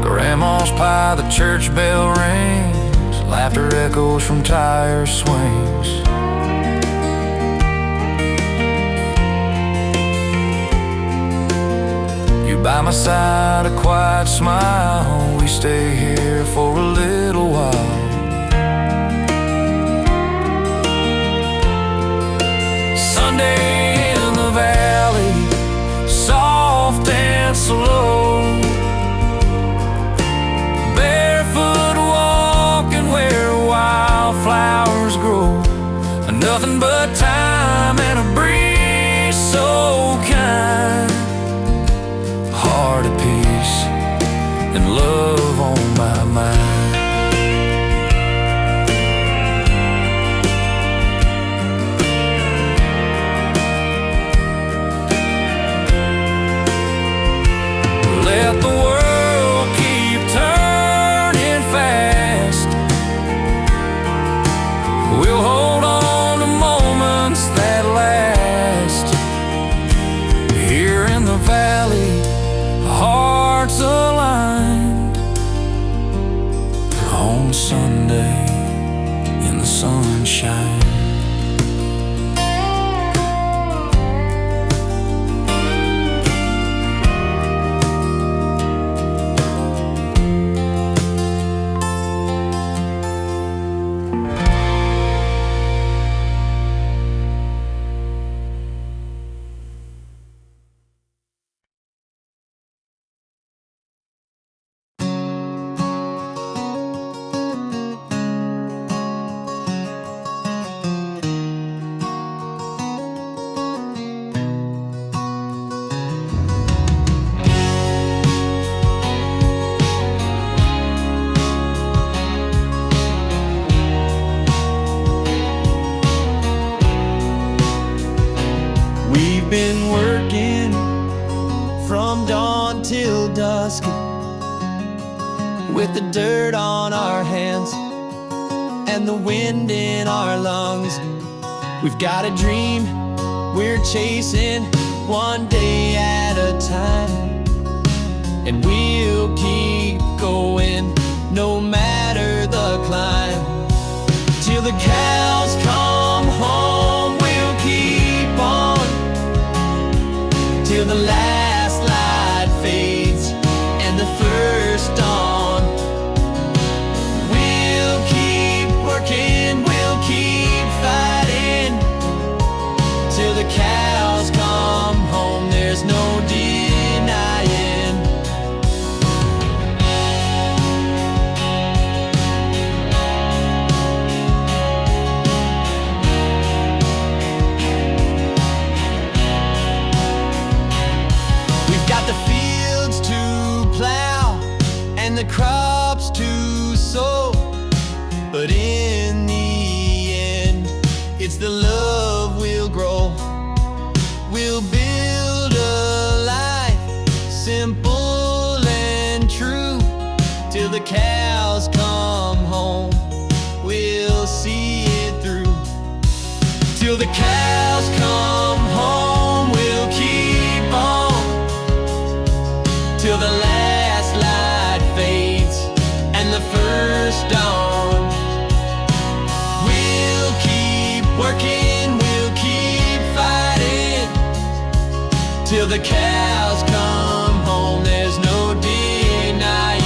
Grandma's pie, the church bell rings, laughter echoes from tire swings. By my side, a quiet smile, we stay here for a little while. Sunday in the valley, soft and slow, barefoot walking where wildflowers grow. Nothing but time and a breeze so kind, heart at peace and love on my mind. Let the world keep turning fast, we'll hold on to moments that last. Here in the valley, hearts aligned on Sunday in the sunshine. We've been working from dawn till dusk, with the dirt on our hands and the wind in our lungs. We've got a dream we're chasing, one day at a time, and we'll keep going no matter the climb. Till the cows come home, we'll keep on, till the last light fades and the first dawn. We'll keep working, we'll keep fighting, till the cows come home, there's no denying. We've got the fields to plow and the crops to sow, but in the end, it's the love we'll grow. We'll build a life simple and true, till the cows come home, we'll see it through. Till the cows come home, we'll keep on, till the last light fades and the first dawn. We'll keep working, we'll keep fighting, till the cows come home, there's no denying.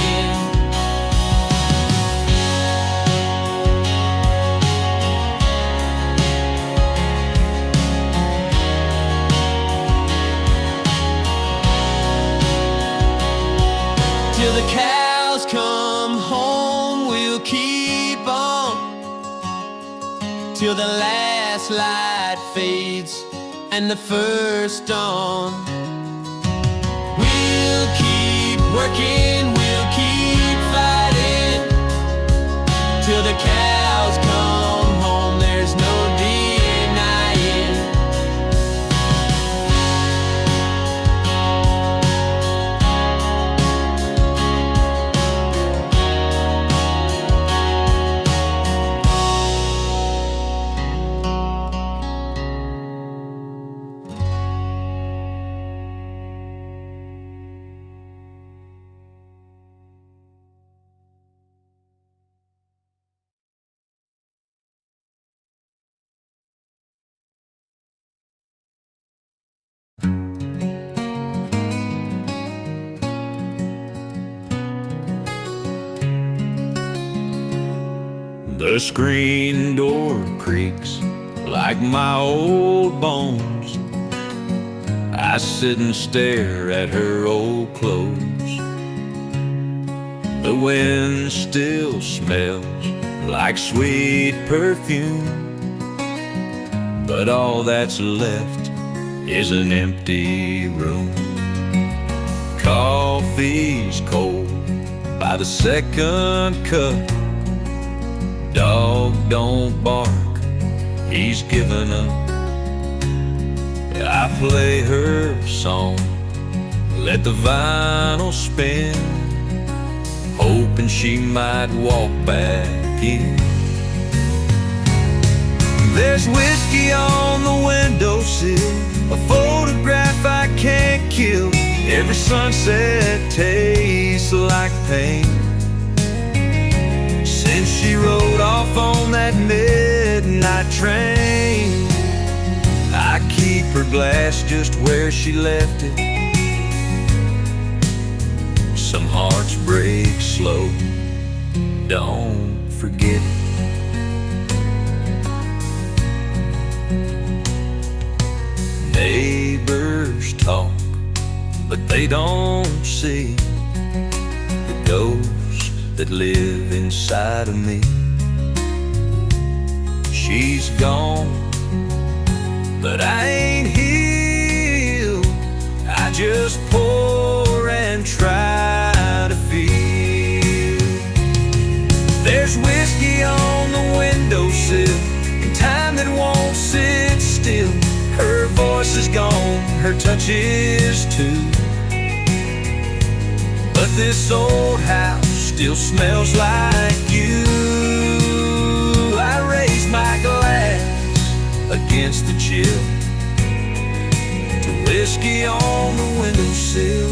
cows come home, we'll keep on till the last light fades and the first dawn. We'll keep working, we'll keep fighting till the cows come home, there's no denying. The screen door creaks like my old bones. I sit and stare at her old clothes. The wind still smells like sweet perfume, but all that's left is an empty room. Coffee's cold by the second cup. Dog don't bark, he's given up. I play her song, let the vinyl spin, hoping she might walk back in. There's whiskey on the windowsill, a photograph I can't kill. Every sunset tastes like pain. Since she rode off on that midnight train, I keep her glass just where she left it. Some hearts break slow, don't forget it. Neighbors talk, but they don't see the ghosts that live inside of me. She's gone, but I ain't healed. I just pour and try to feel. There's whiskey on the windowsill and time that won't sit still. Her voice is gone, her touch is too. But this old house still smells like you. I raise my glass against the chill to whiskey on the windowsill.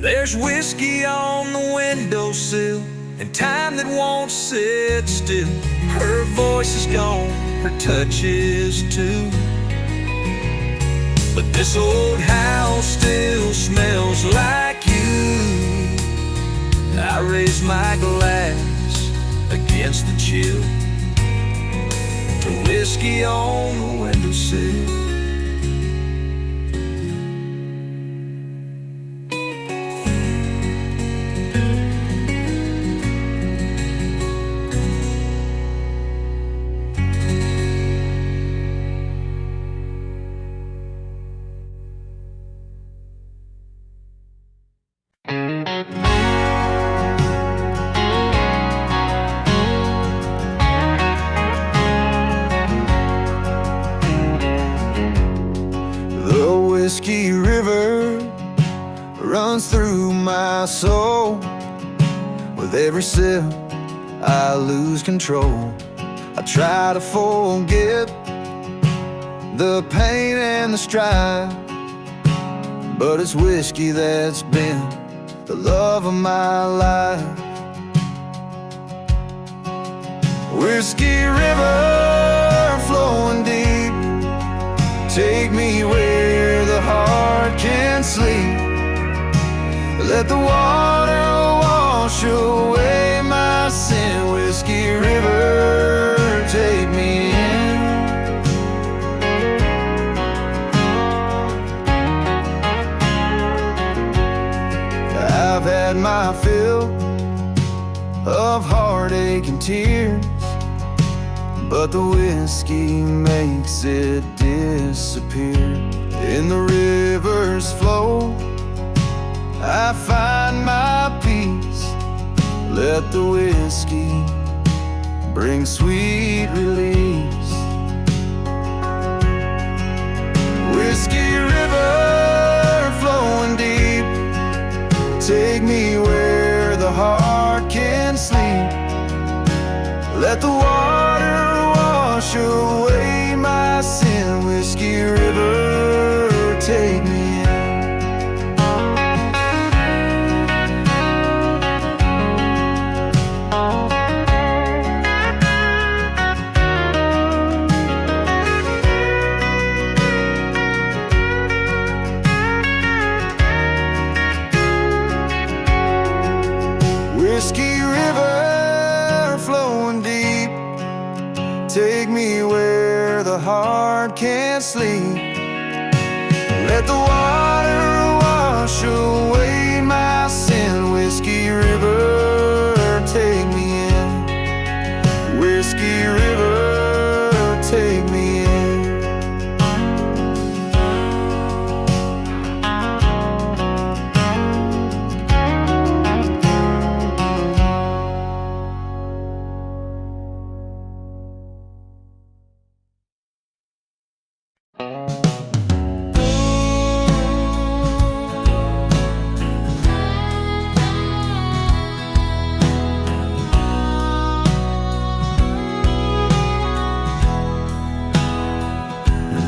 There's whiskey on the windowsill and time that won't sit still. Her voice is gone, her touch is too. But this old house still smells like you. I raise my glass against the chill to whiskey on the windowsill. Whiskey river runs through my soul. With every sip I lose control. I try to forget the pain and the strife, but it's whiskey that's been the love of my life. Whiskey river flowing deep, take me where the heart can sleep. Let the water wash away my sin. Whiskey river, take me in. my fill of heartache and tears, but the whiskey makes it disappear. In the river's flow, I find my peace. Let the whiskey bring sweet release. Whiskey river flowing deep, take me where the heart can sleep. Let the water wash away my sin. Whiskey river, take me in. Whiskey river flowing deep, take me where the heart can't sleep. Let the water wash away my sin. Whiskey river, take me in. Whiskey river, take me in.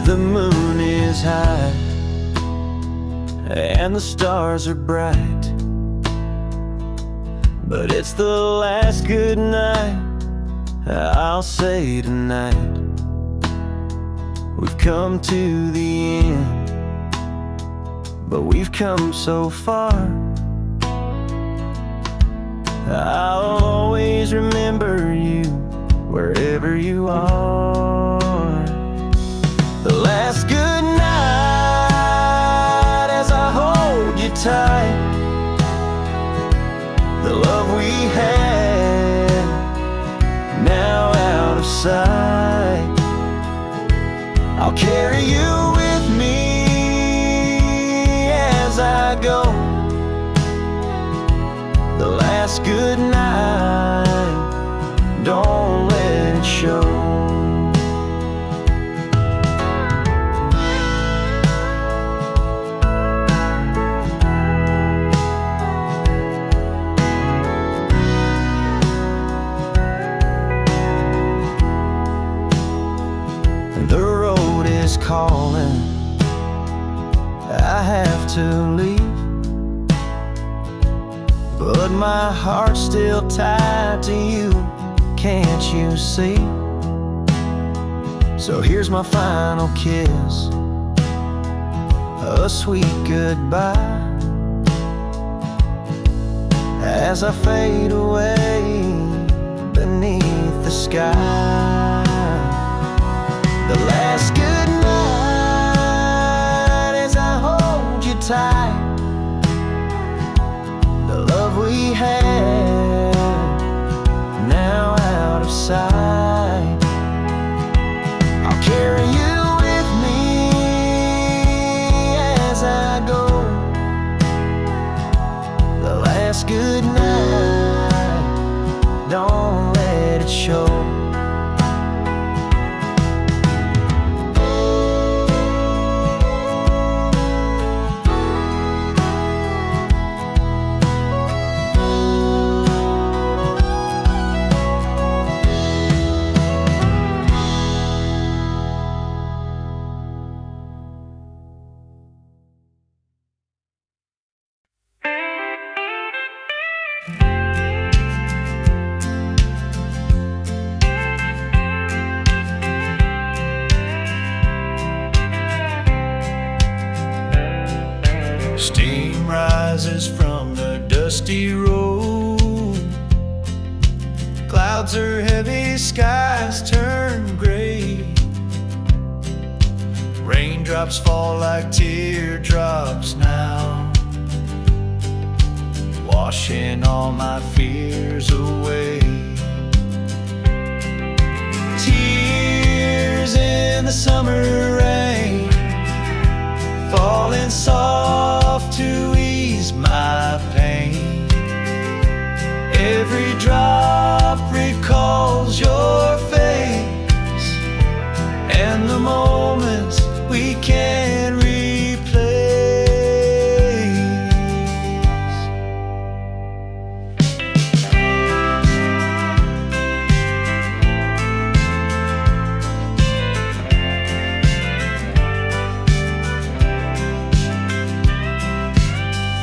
The moon is high and the stars are bright, but it's the last good night I'll say tonight. We've come to the end, but we've come so far. I'll always remember you wherever you are. The last good night as I hold you tight, the love we had now out of sight. I'll carry you with me as I go. The last good night, don't let it show. Calling, I have to leave, but my heart's still tied to you, can't you see? So here's my final kiss, a sweet goodbye, as I fade away beneath the sky. The last good tight, the love we had now out of sight. I'll carry you with me as I go. The last good night, don't let it show. Steam rises from the dusty road. Clouds are heavy, skies turn gray. Raindrops fall like teardrops now. washing all my fears away. Tears in the summer rain, falling soft to ease my pain. Every drop recalls your face and the moments we can't replace.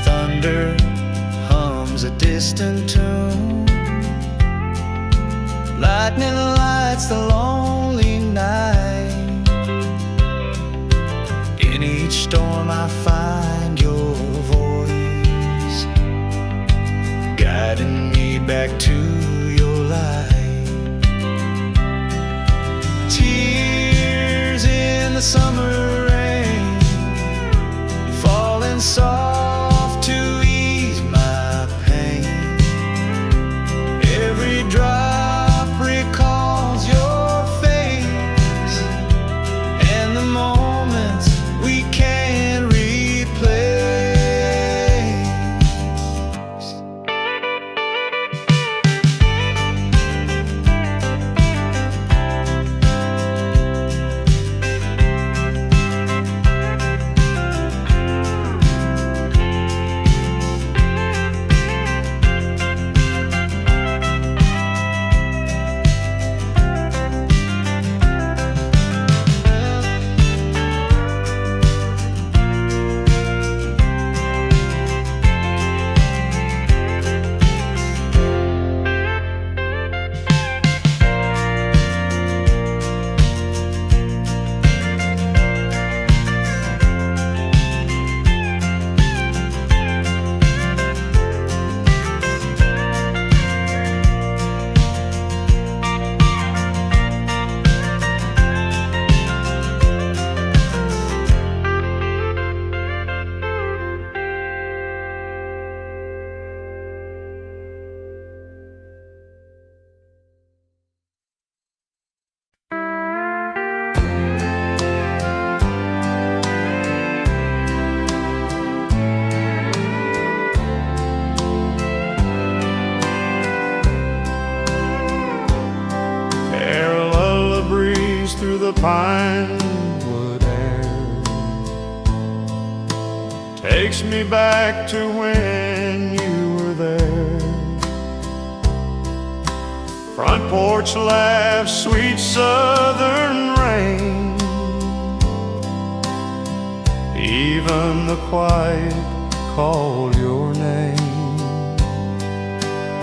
Thunder hums a distant tune, lightning lights the lonely night. In each storm I find your voice, guiding me back to your light. Tears in the summer rain, falling soft to ease my pain. Every drop recalls your face and the moments we can't replace. Through the pine wood air takes me back to when you were there. Front porch laugh, sweet southern rain, even the quiet call your name.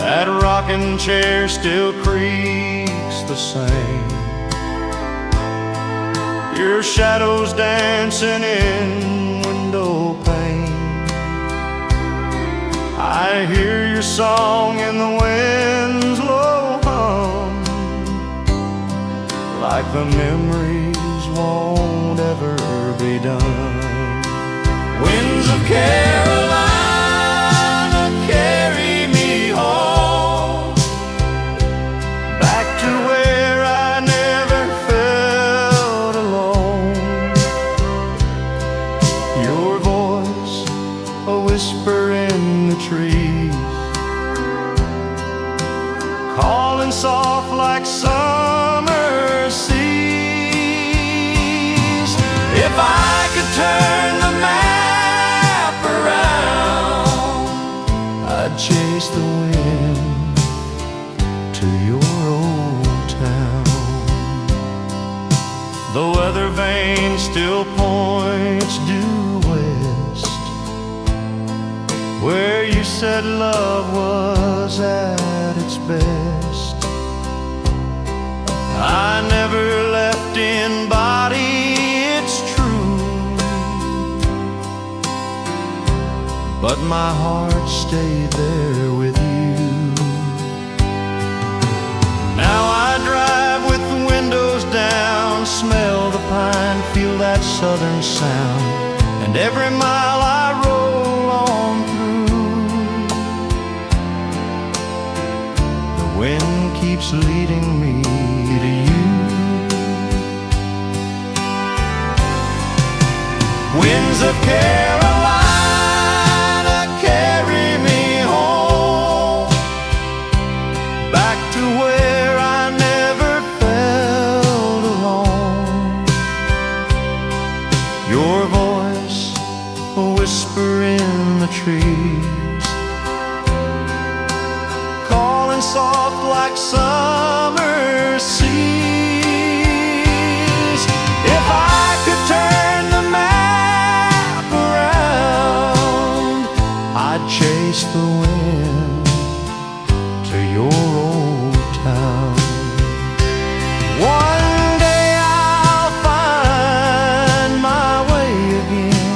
That rocking chair still creaks the same, your shadows dancing in window pane. I hear your song in the wind's low hum, like the memories won't ever be done. Winds of Carolina, carry me home, back to where I never felt alone. Your voice, a whisper in the trees, calling soft like summer seas. If I could turn the map around, I'd chase the wind to your old town. The weather vane still points due west, where you said love was at its best. I never left in body, it's true, but my heart stayed there with you. Now I drive with the windows down, smell the pine, feel that southern sound, and every mile I roll on through, wind keeps leading me to you. Winds of Carolina, carry me home, back to where I never felt alone. Your voice, a whisper in the trees, calling soft like summer seas. If I could turn the map around, I'd chase the wind to your old town. One day I'll find my way again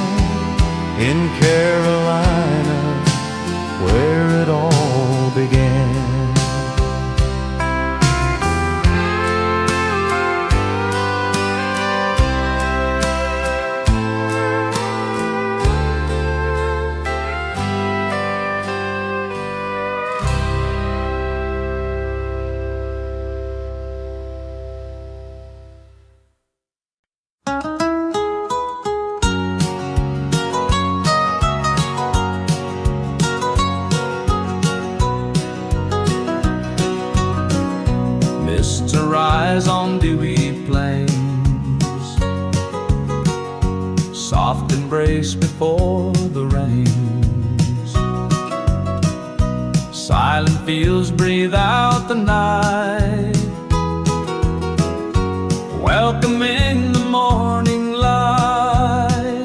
in Carolina, where it all began. Mists arise on dewy plains, soft embrace before the rains. Silent fields breathe out the night, welcoming the morning light.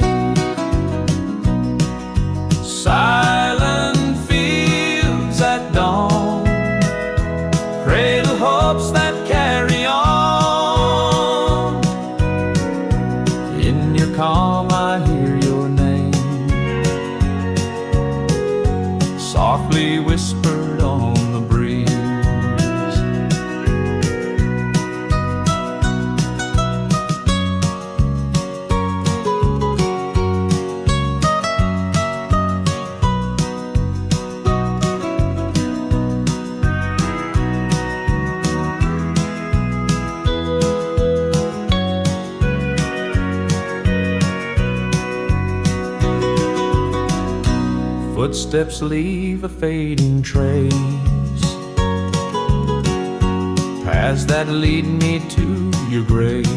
Silent fields at dawn, cradle hopes that carry on. In your calm I hear your name, softly whispered on the breeze. Footsteps leave a fading trace, paths that lead me to your grace.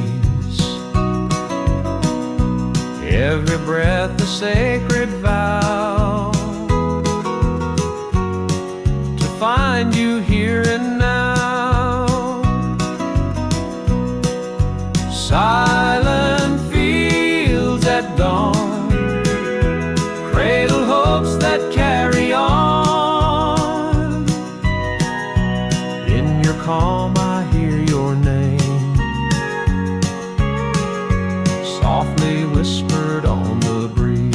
Every breath a sacred vow, to find you here and now. Silent fields at dawn, cradle hopes that carry on. In your calm I hear your name, softly whispered on the breeze.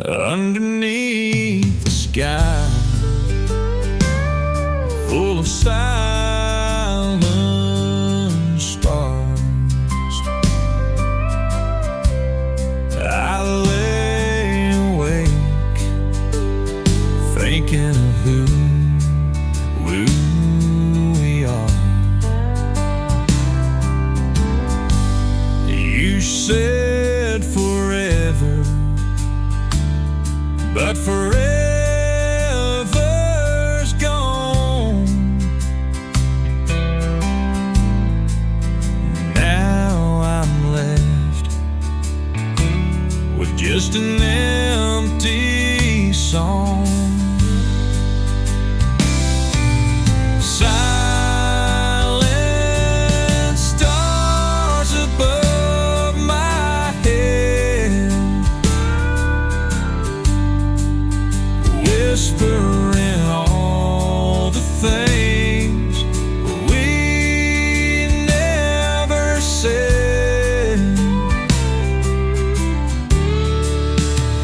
Underneath the sky, full of silent stars, I lay awake, thinking of who we are. You said forever, but forever's gone. Now I'm left with just an empty song. Silent stars above my head, whispering all the things we never said.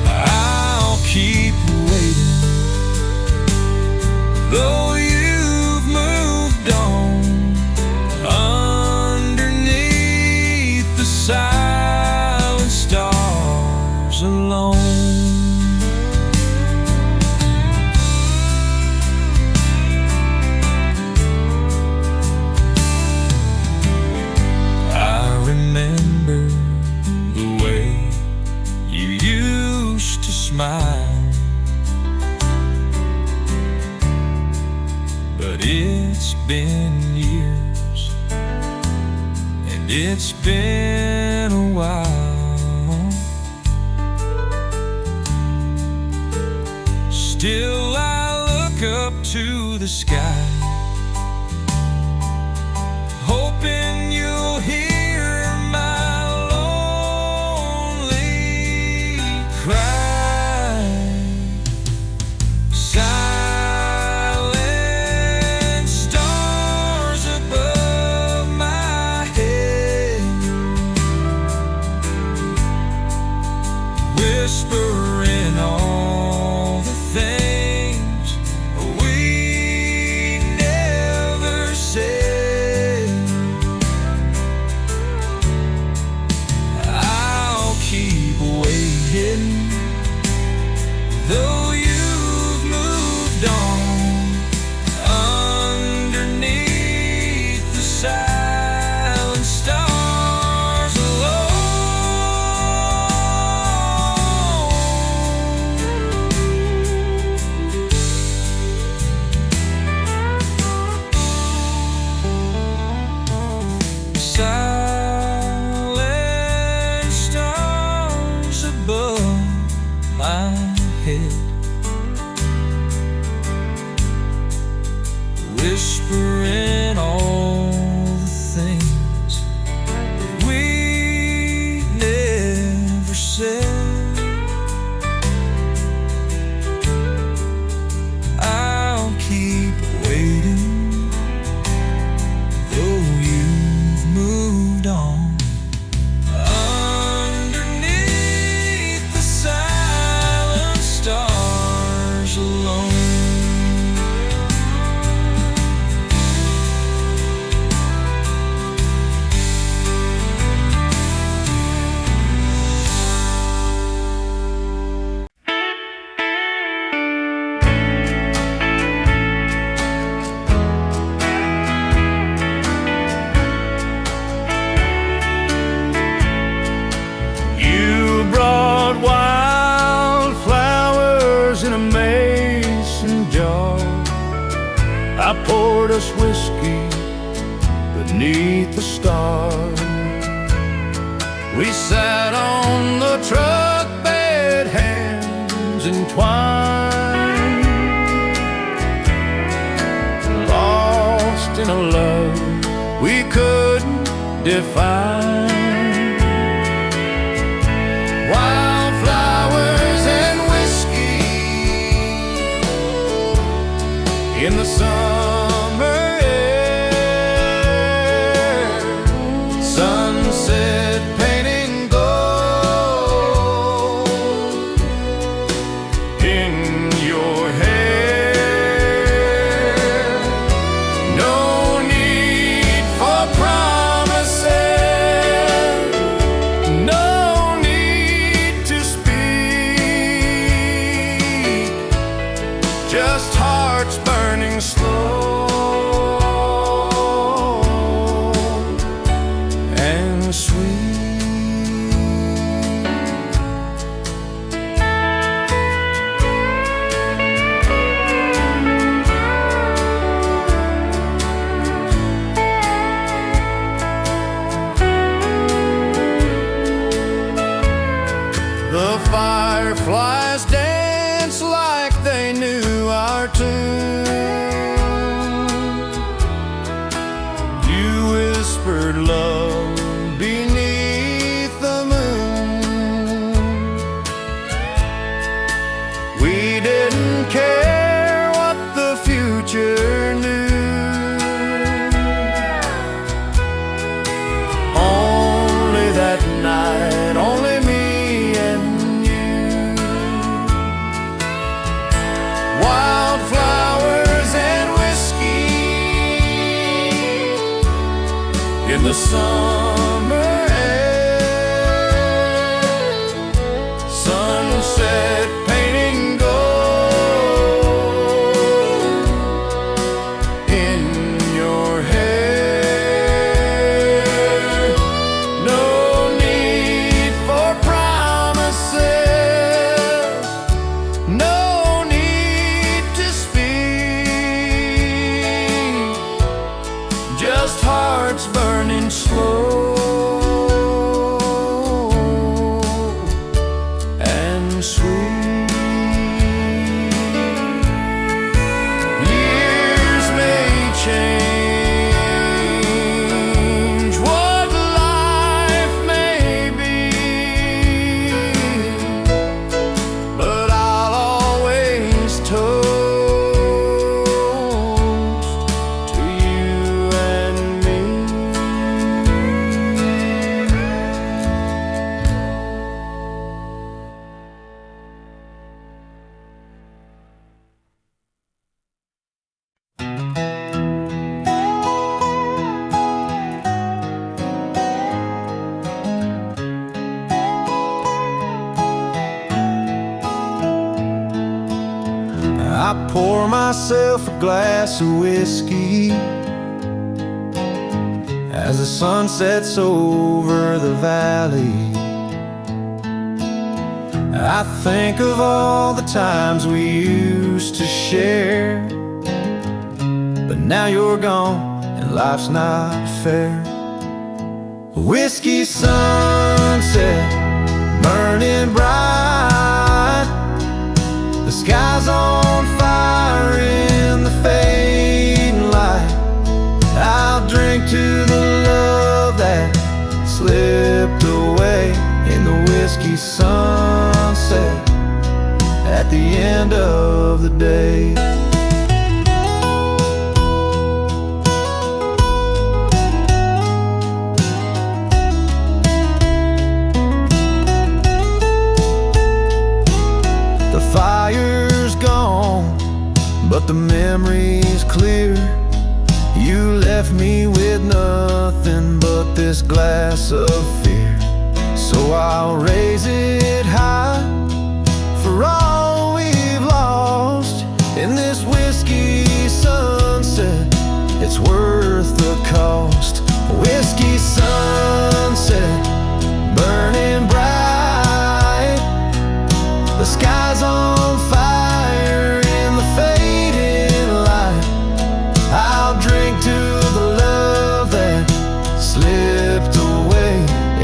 I'll keep waiting mine. But it's been years, and it's been a while. Still I look up to the sky, hoping you'll hear my lonely cry. Silent stars above my head, whispering all the things we never said. I'll keep waiting, though you've moved on, underneath the silent stars alone. Silent stars above my head, whispering all the things that we never said. I'll keep waiting, though you've moved on, underneath the silent stars alone. You brought wildflowers in a mason jar. I poured us whiskey beneath the stars. We sat on the truck bed, hands entwined, lost in a love we couldn't define. Wildflowers and whiskey in the summer air, sunset painting gold in your hair. No need for promises, no need to speak, just hearts burning slow and sweet. The fireflies dance like they knew our tune. You whispered love beneath the moon. We didn't care what the future knew, only that night, only me and you. Wildflowers and whiskey in the summer air, sunset painting gold in your hair. No need for promises, pour myself a glass of whiskey as the sun sets over the valley. I think of all the times we used to share, but now you're gone and life's not fair. Whiskey sunset, burning bright, the sky's on fire in the fading light. I'll drink to the love that slipped away in the whiskey sunset at the end of the day. The fire's gone, but the memory's clear. You left me with nothing but this glass of fear. So I'll raise it high for all we've lost in this whiskey sunset. It's worth the cost. Whiskey sunset, burning bright, the sky's on fire in the fading light. I'll drink to the love that slipped away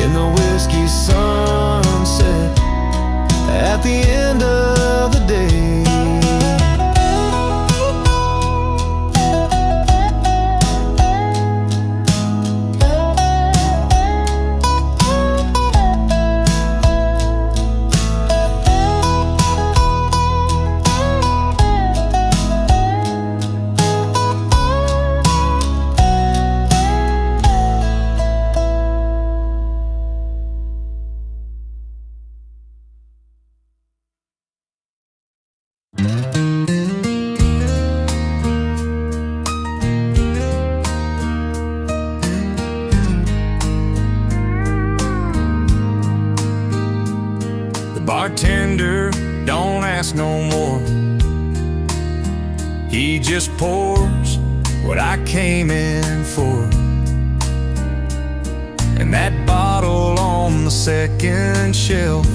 in the whiskey sunset at the end of the day. Bartender don't ask no more. He just pours what I came in for. And that bottle on the second shelf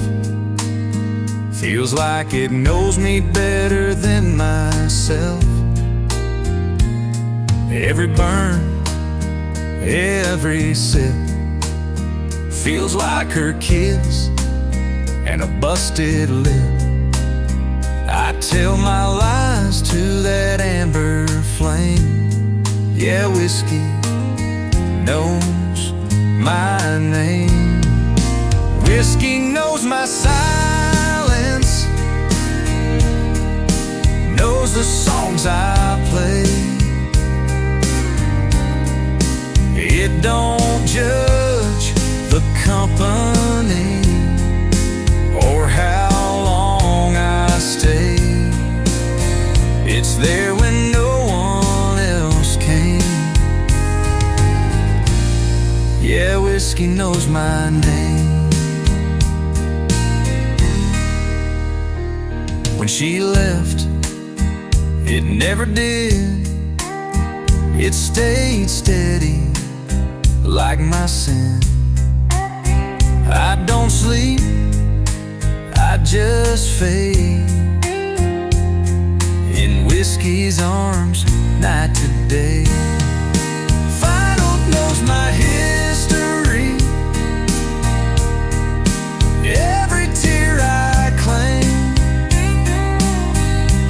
feels like it knows me better than myself. Every burn, every sip feels like her kiss and a busted lip. I tell my lies to that amber flame. Yeah, whiskey knows my name. Whiskey knows my silence, knows the songs I play. It don't judge the company or how long I stay. It's there when no one else came. Yeah, whiskey knows my name. When she left, it never did. It stayed steady like my sin. I don't sleep, I just fade in whiskey's arms night to day. Final knows my history, every tear I claim.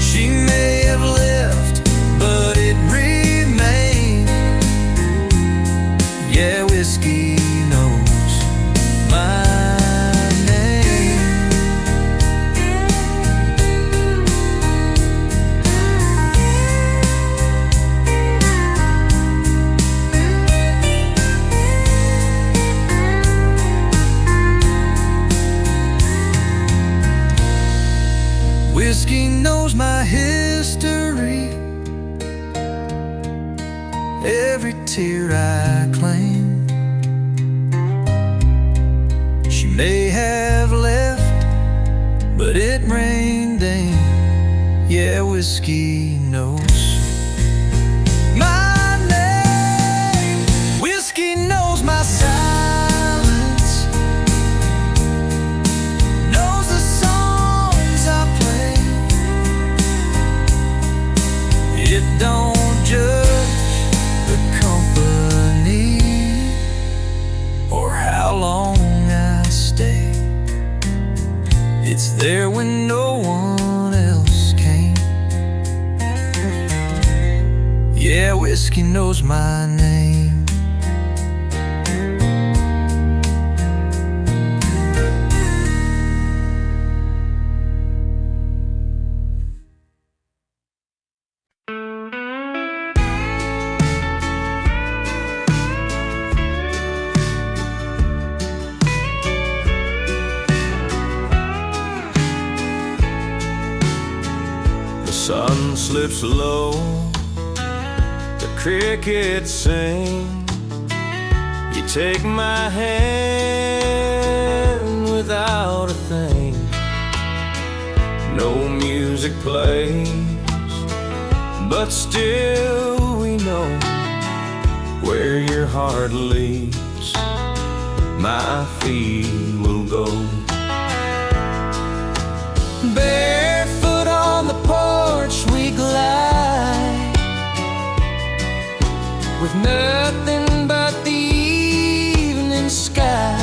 She may have left, but it remained. Yeah, whiskey knows my whiskey knows my history, every tear I claim. She may have left, but it remained. Yeah, whiskey knows my name. Whiskey knows my silence, knows the songs I play. It don't judge the company or how long I stay. It's there when no one else came. Yeah, whiskey knows my name. The sun slips low, the crickets sing. You take my hand without a thing. No music plays, but still we know where your heart leads, my feet will go. Barefoot on the porch we glide, with nothing but the evening sky.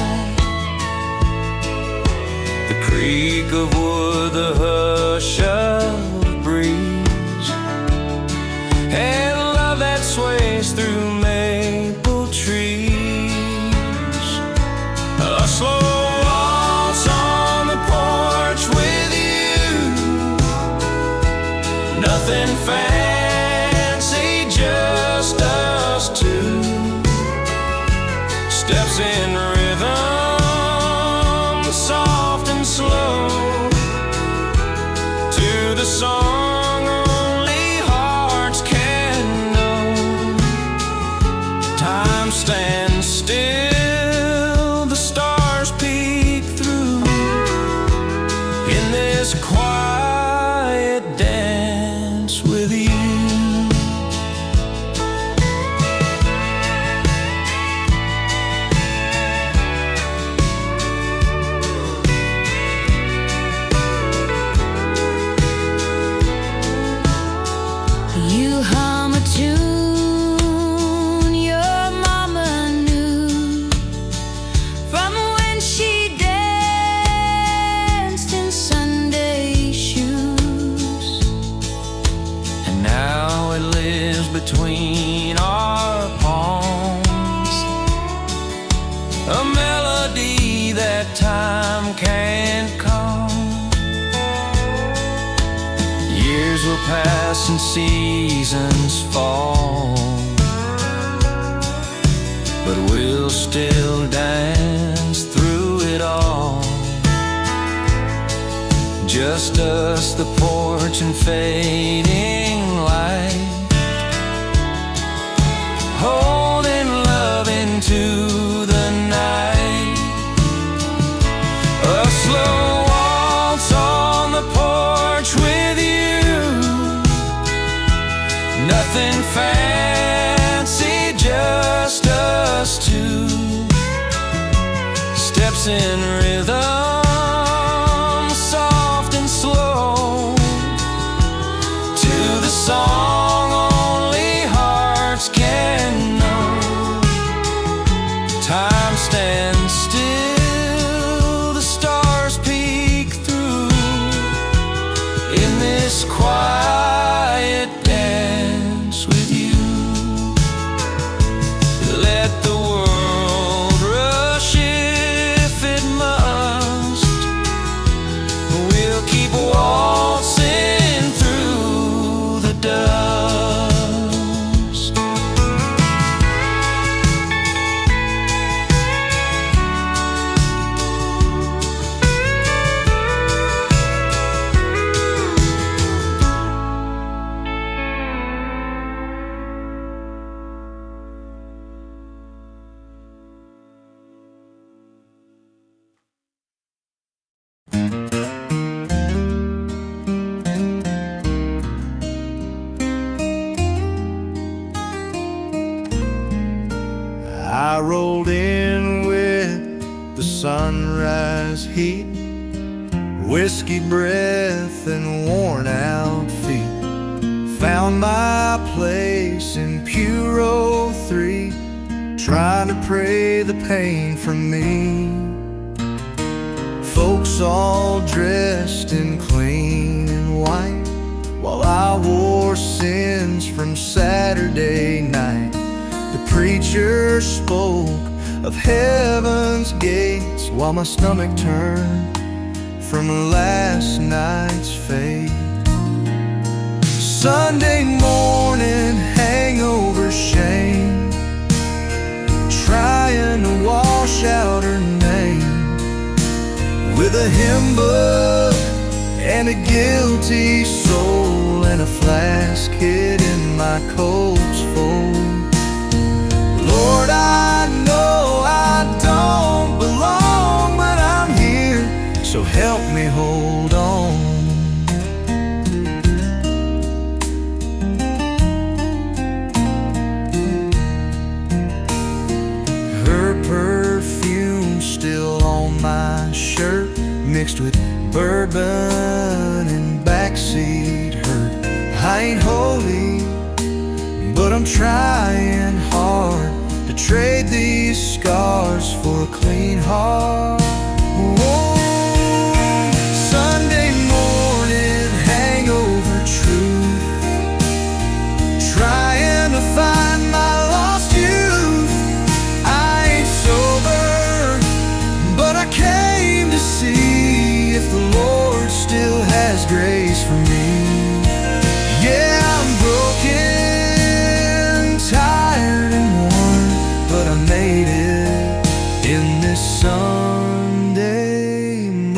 The creak of wood, the hush of the breeze, and love that sways through maple trees. A slow waltz on the porch with you, nothing fancy, just us two. Steps in rhythm, soft and slow, to the song only hearts can know. Time stands still, the stars peek through, in this quiet dance with you. You hum a tune your mama knew from when she danced in Sunday shoes. And now it lives between our palms, a melody that time can't calm. Years will pass and seasons fall, but we'll still dance through it all. Just us, the porch, and fading light, holding love into the night. A slow waltz on the porch with you, nothing fancy, just us two. Steps in rhythm, soft and slow, to the song only hearts can know. Time stands still, the stars peek through, in this quiet dance with you. Let the world rush if it must, sunrise heat, whiskey breath and worn out feet. Found my place in pew row 3, trying to pray the pain from me. Folks all dressed in clean and white, while I wore sins from Saturday night. The preacher spoke of heaven's gates, while my stomach turned from last night's fate. Sunday morning hangover shame, trying to wash out her name with a hymn book and a guilty soul and a flask hid in my coat's fold. Lord, I know I don't belong, but I'm here, so help me hold on. Her perfume still on my shirt, mixed with bourbon and backseat hurt. I ain't holy, but I'm trying hard to trade these scars for a clean heart. Whoa. Sunday morning hangover truth, trying to find my lost youth. I ain't sober, but I came to see if the Lord still has grace for me. Yeah, I'm broken, tired and worn, but I made it in this Sunday morn.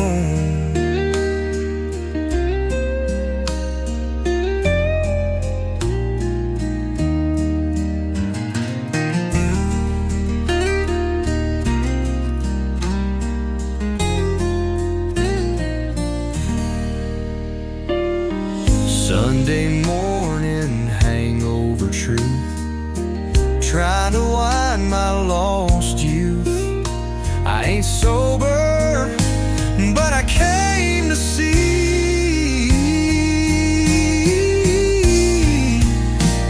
Sunday morning hangover truth, trying to wind my lost youth. I ain't sober, but I came to see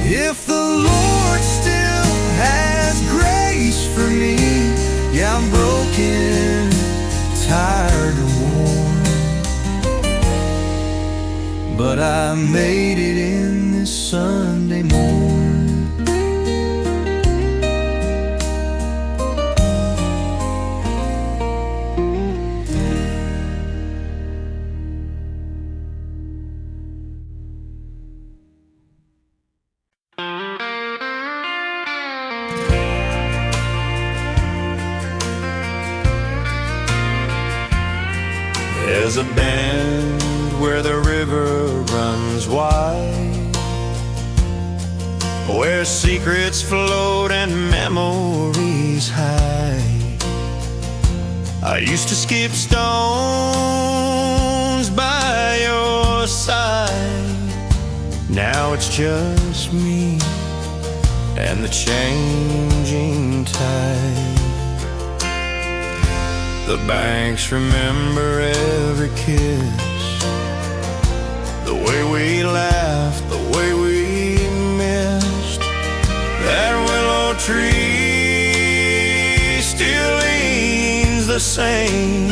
if the Lord still has grace for me. Yeah, I'm broken, tired and worn, but I made it in this Sunday morning. There's a bend where the river runs wide, where secrets float and memories hide. I used to skip stones by your side. Now it's just me and the changing tide. The banks remember every kiss, the way we laughed, the way we missed. That willow tree still leans the same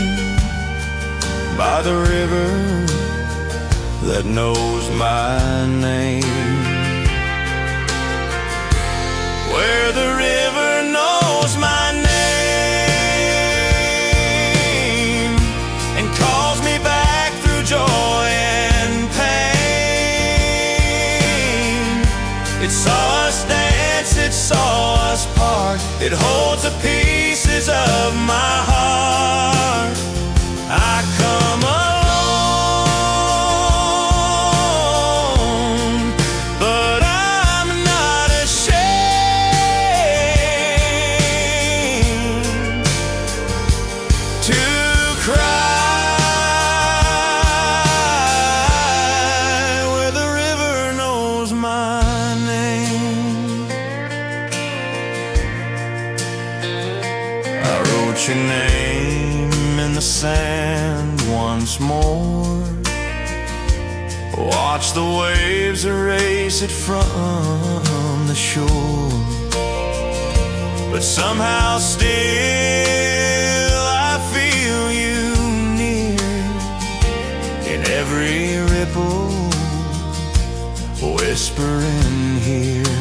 by the river that knows my name. Where the river knows my name and calls me back through joy and pain. It saw us dance, it saw us part. It holds the pieces of my heart. I come alone, but I'm not ashamed. the sand once more. Watch the waves erase it from the shore. But somehow still I feel you near in every ripple, whispering here.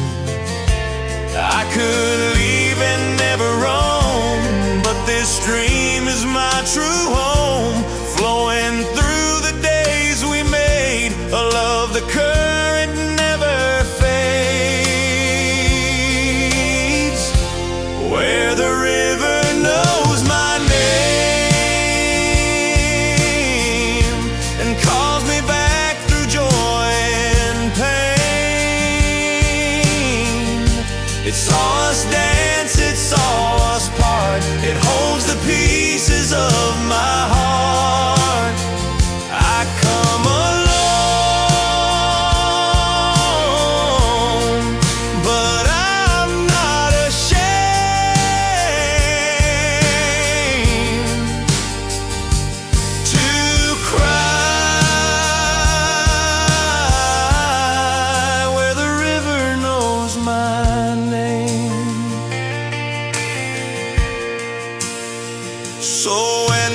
I could leave and never roam, but this dream is my true home, flowing through the days we made a love the current never fades, where the river knows my name and calls me back through joy and pain. It saw us dance, it saw us part, it holds the pieces of my heart. I come alone, but I'm not ashamed to cry where the river knows my name. So when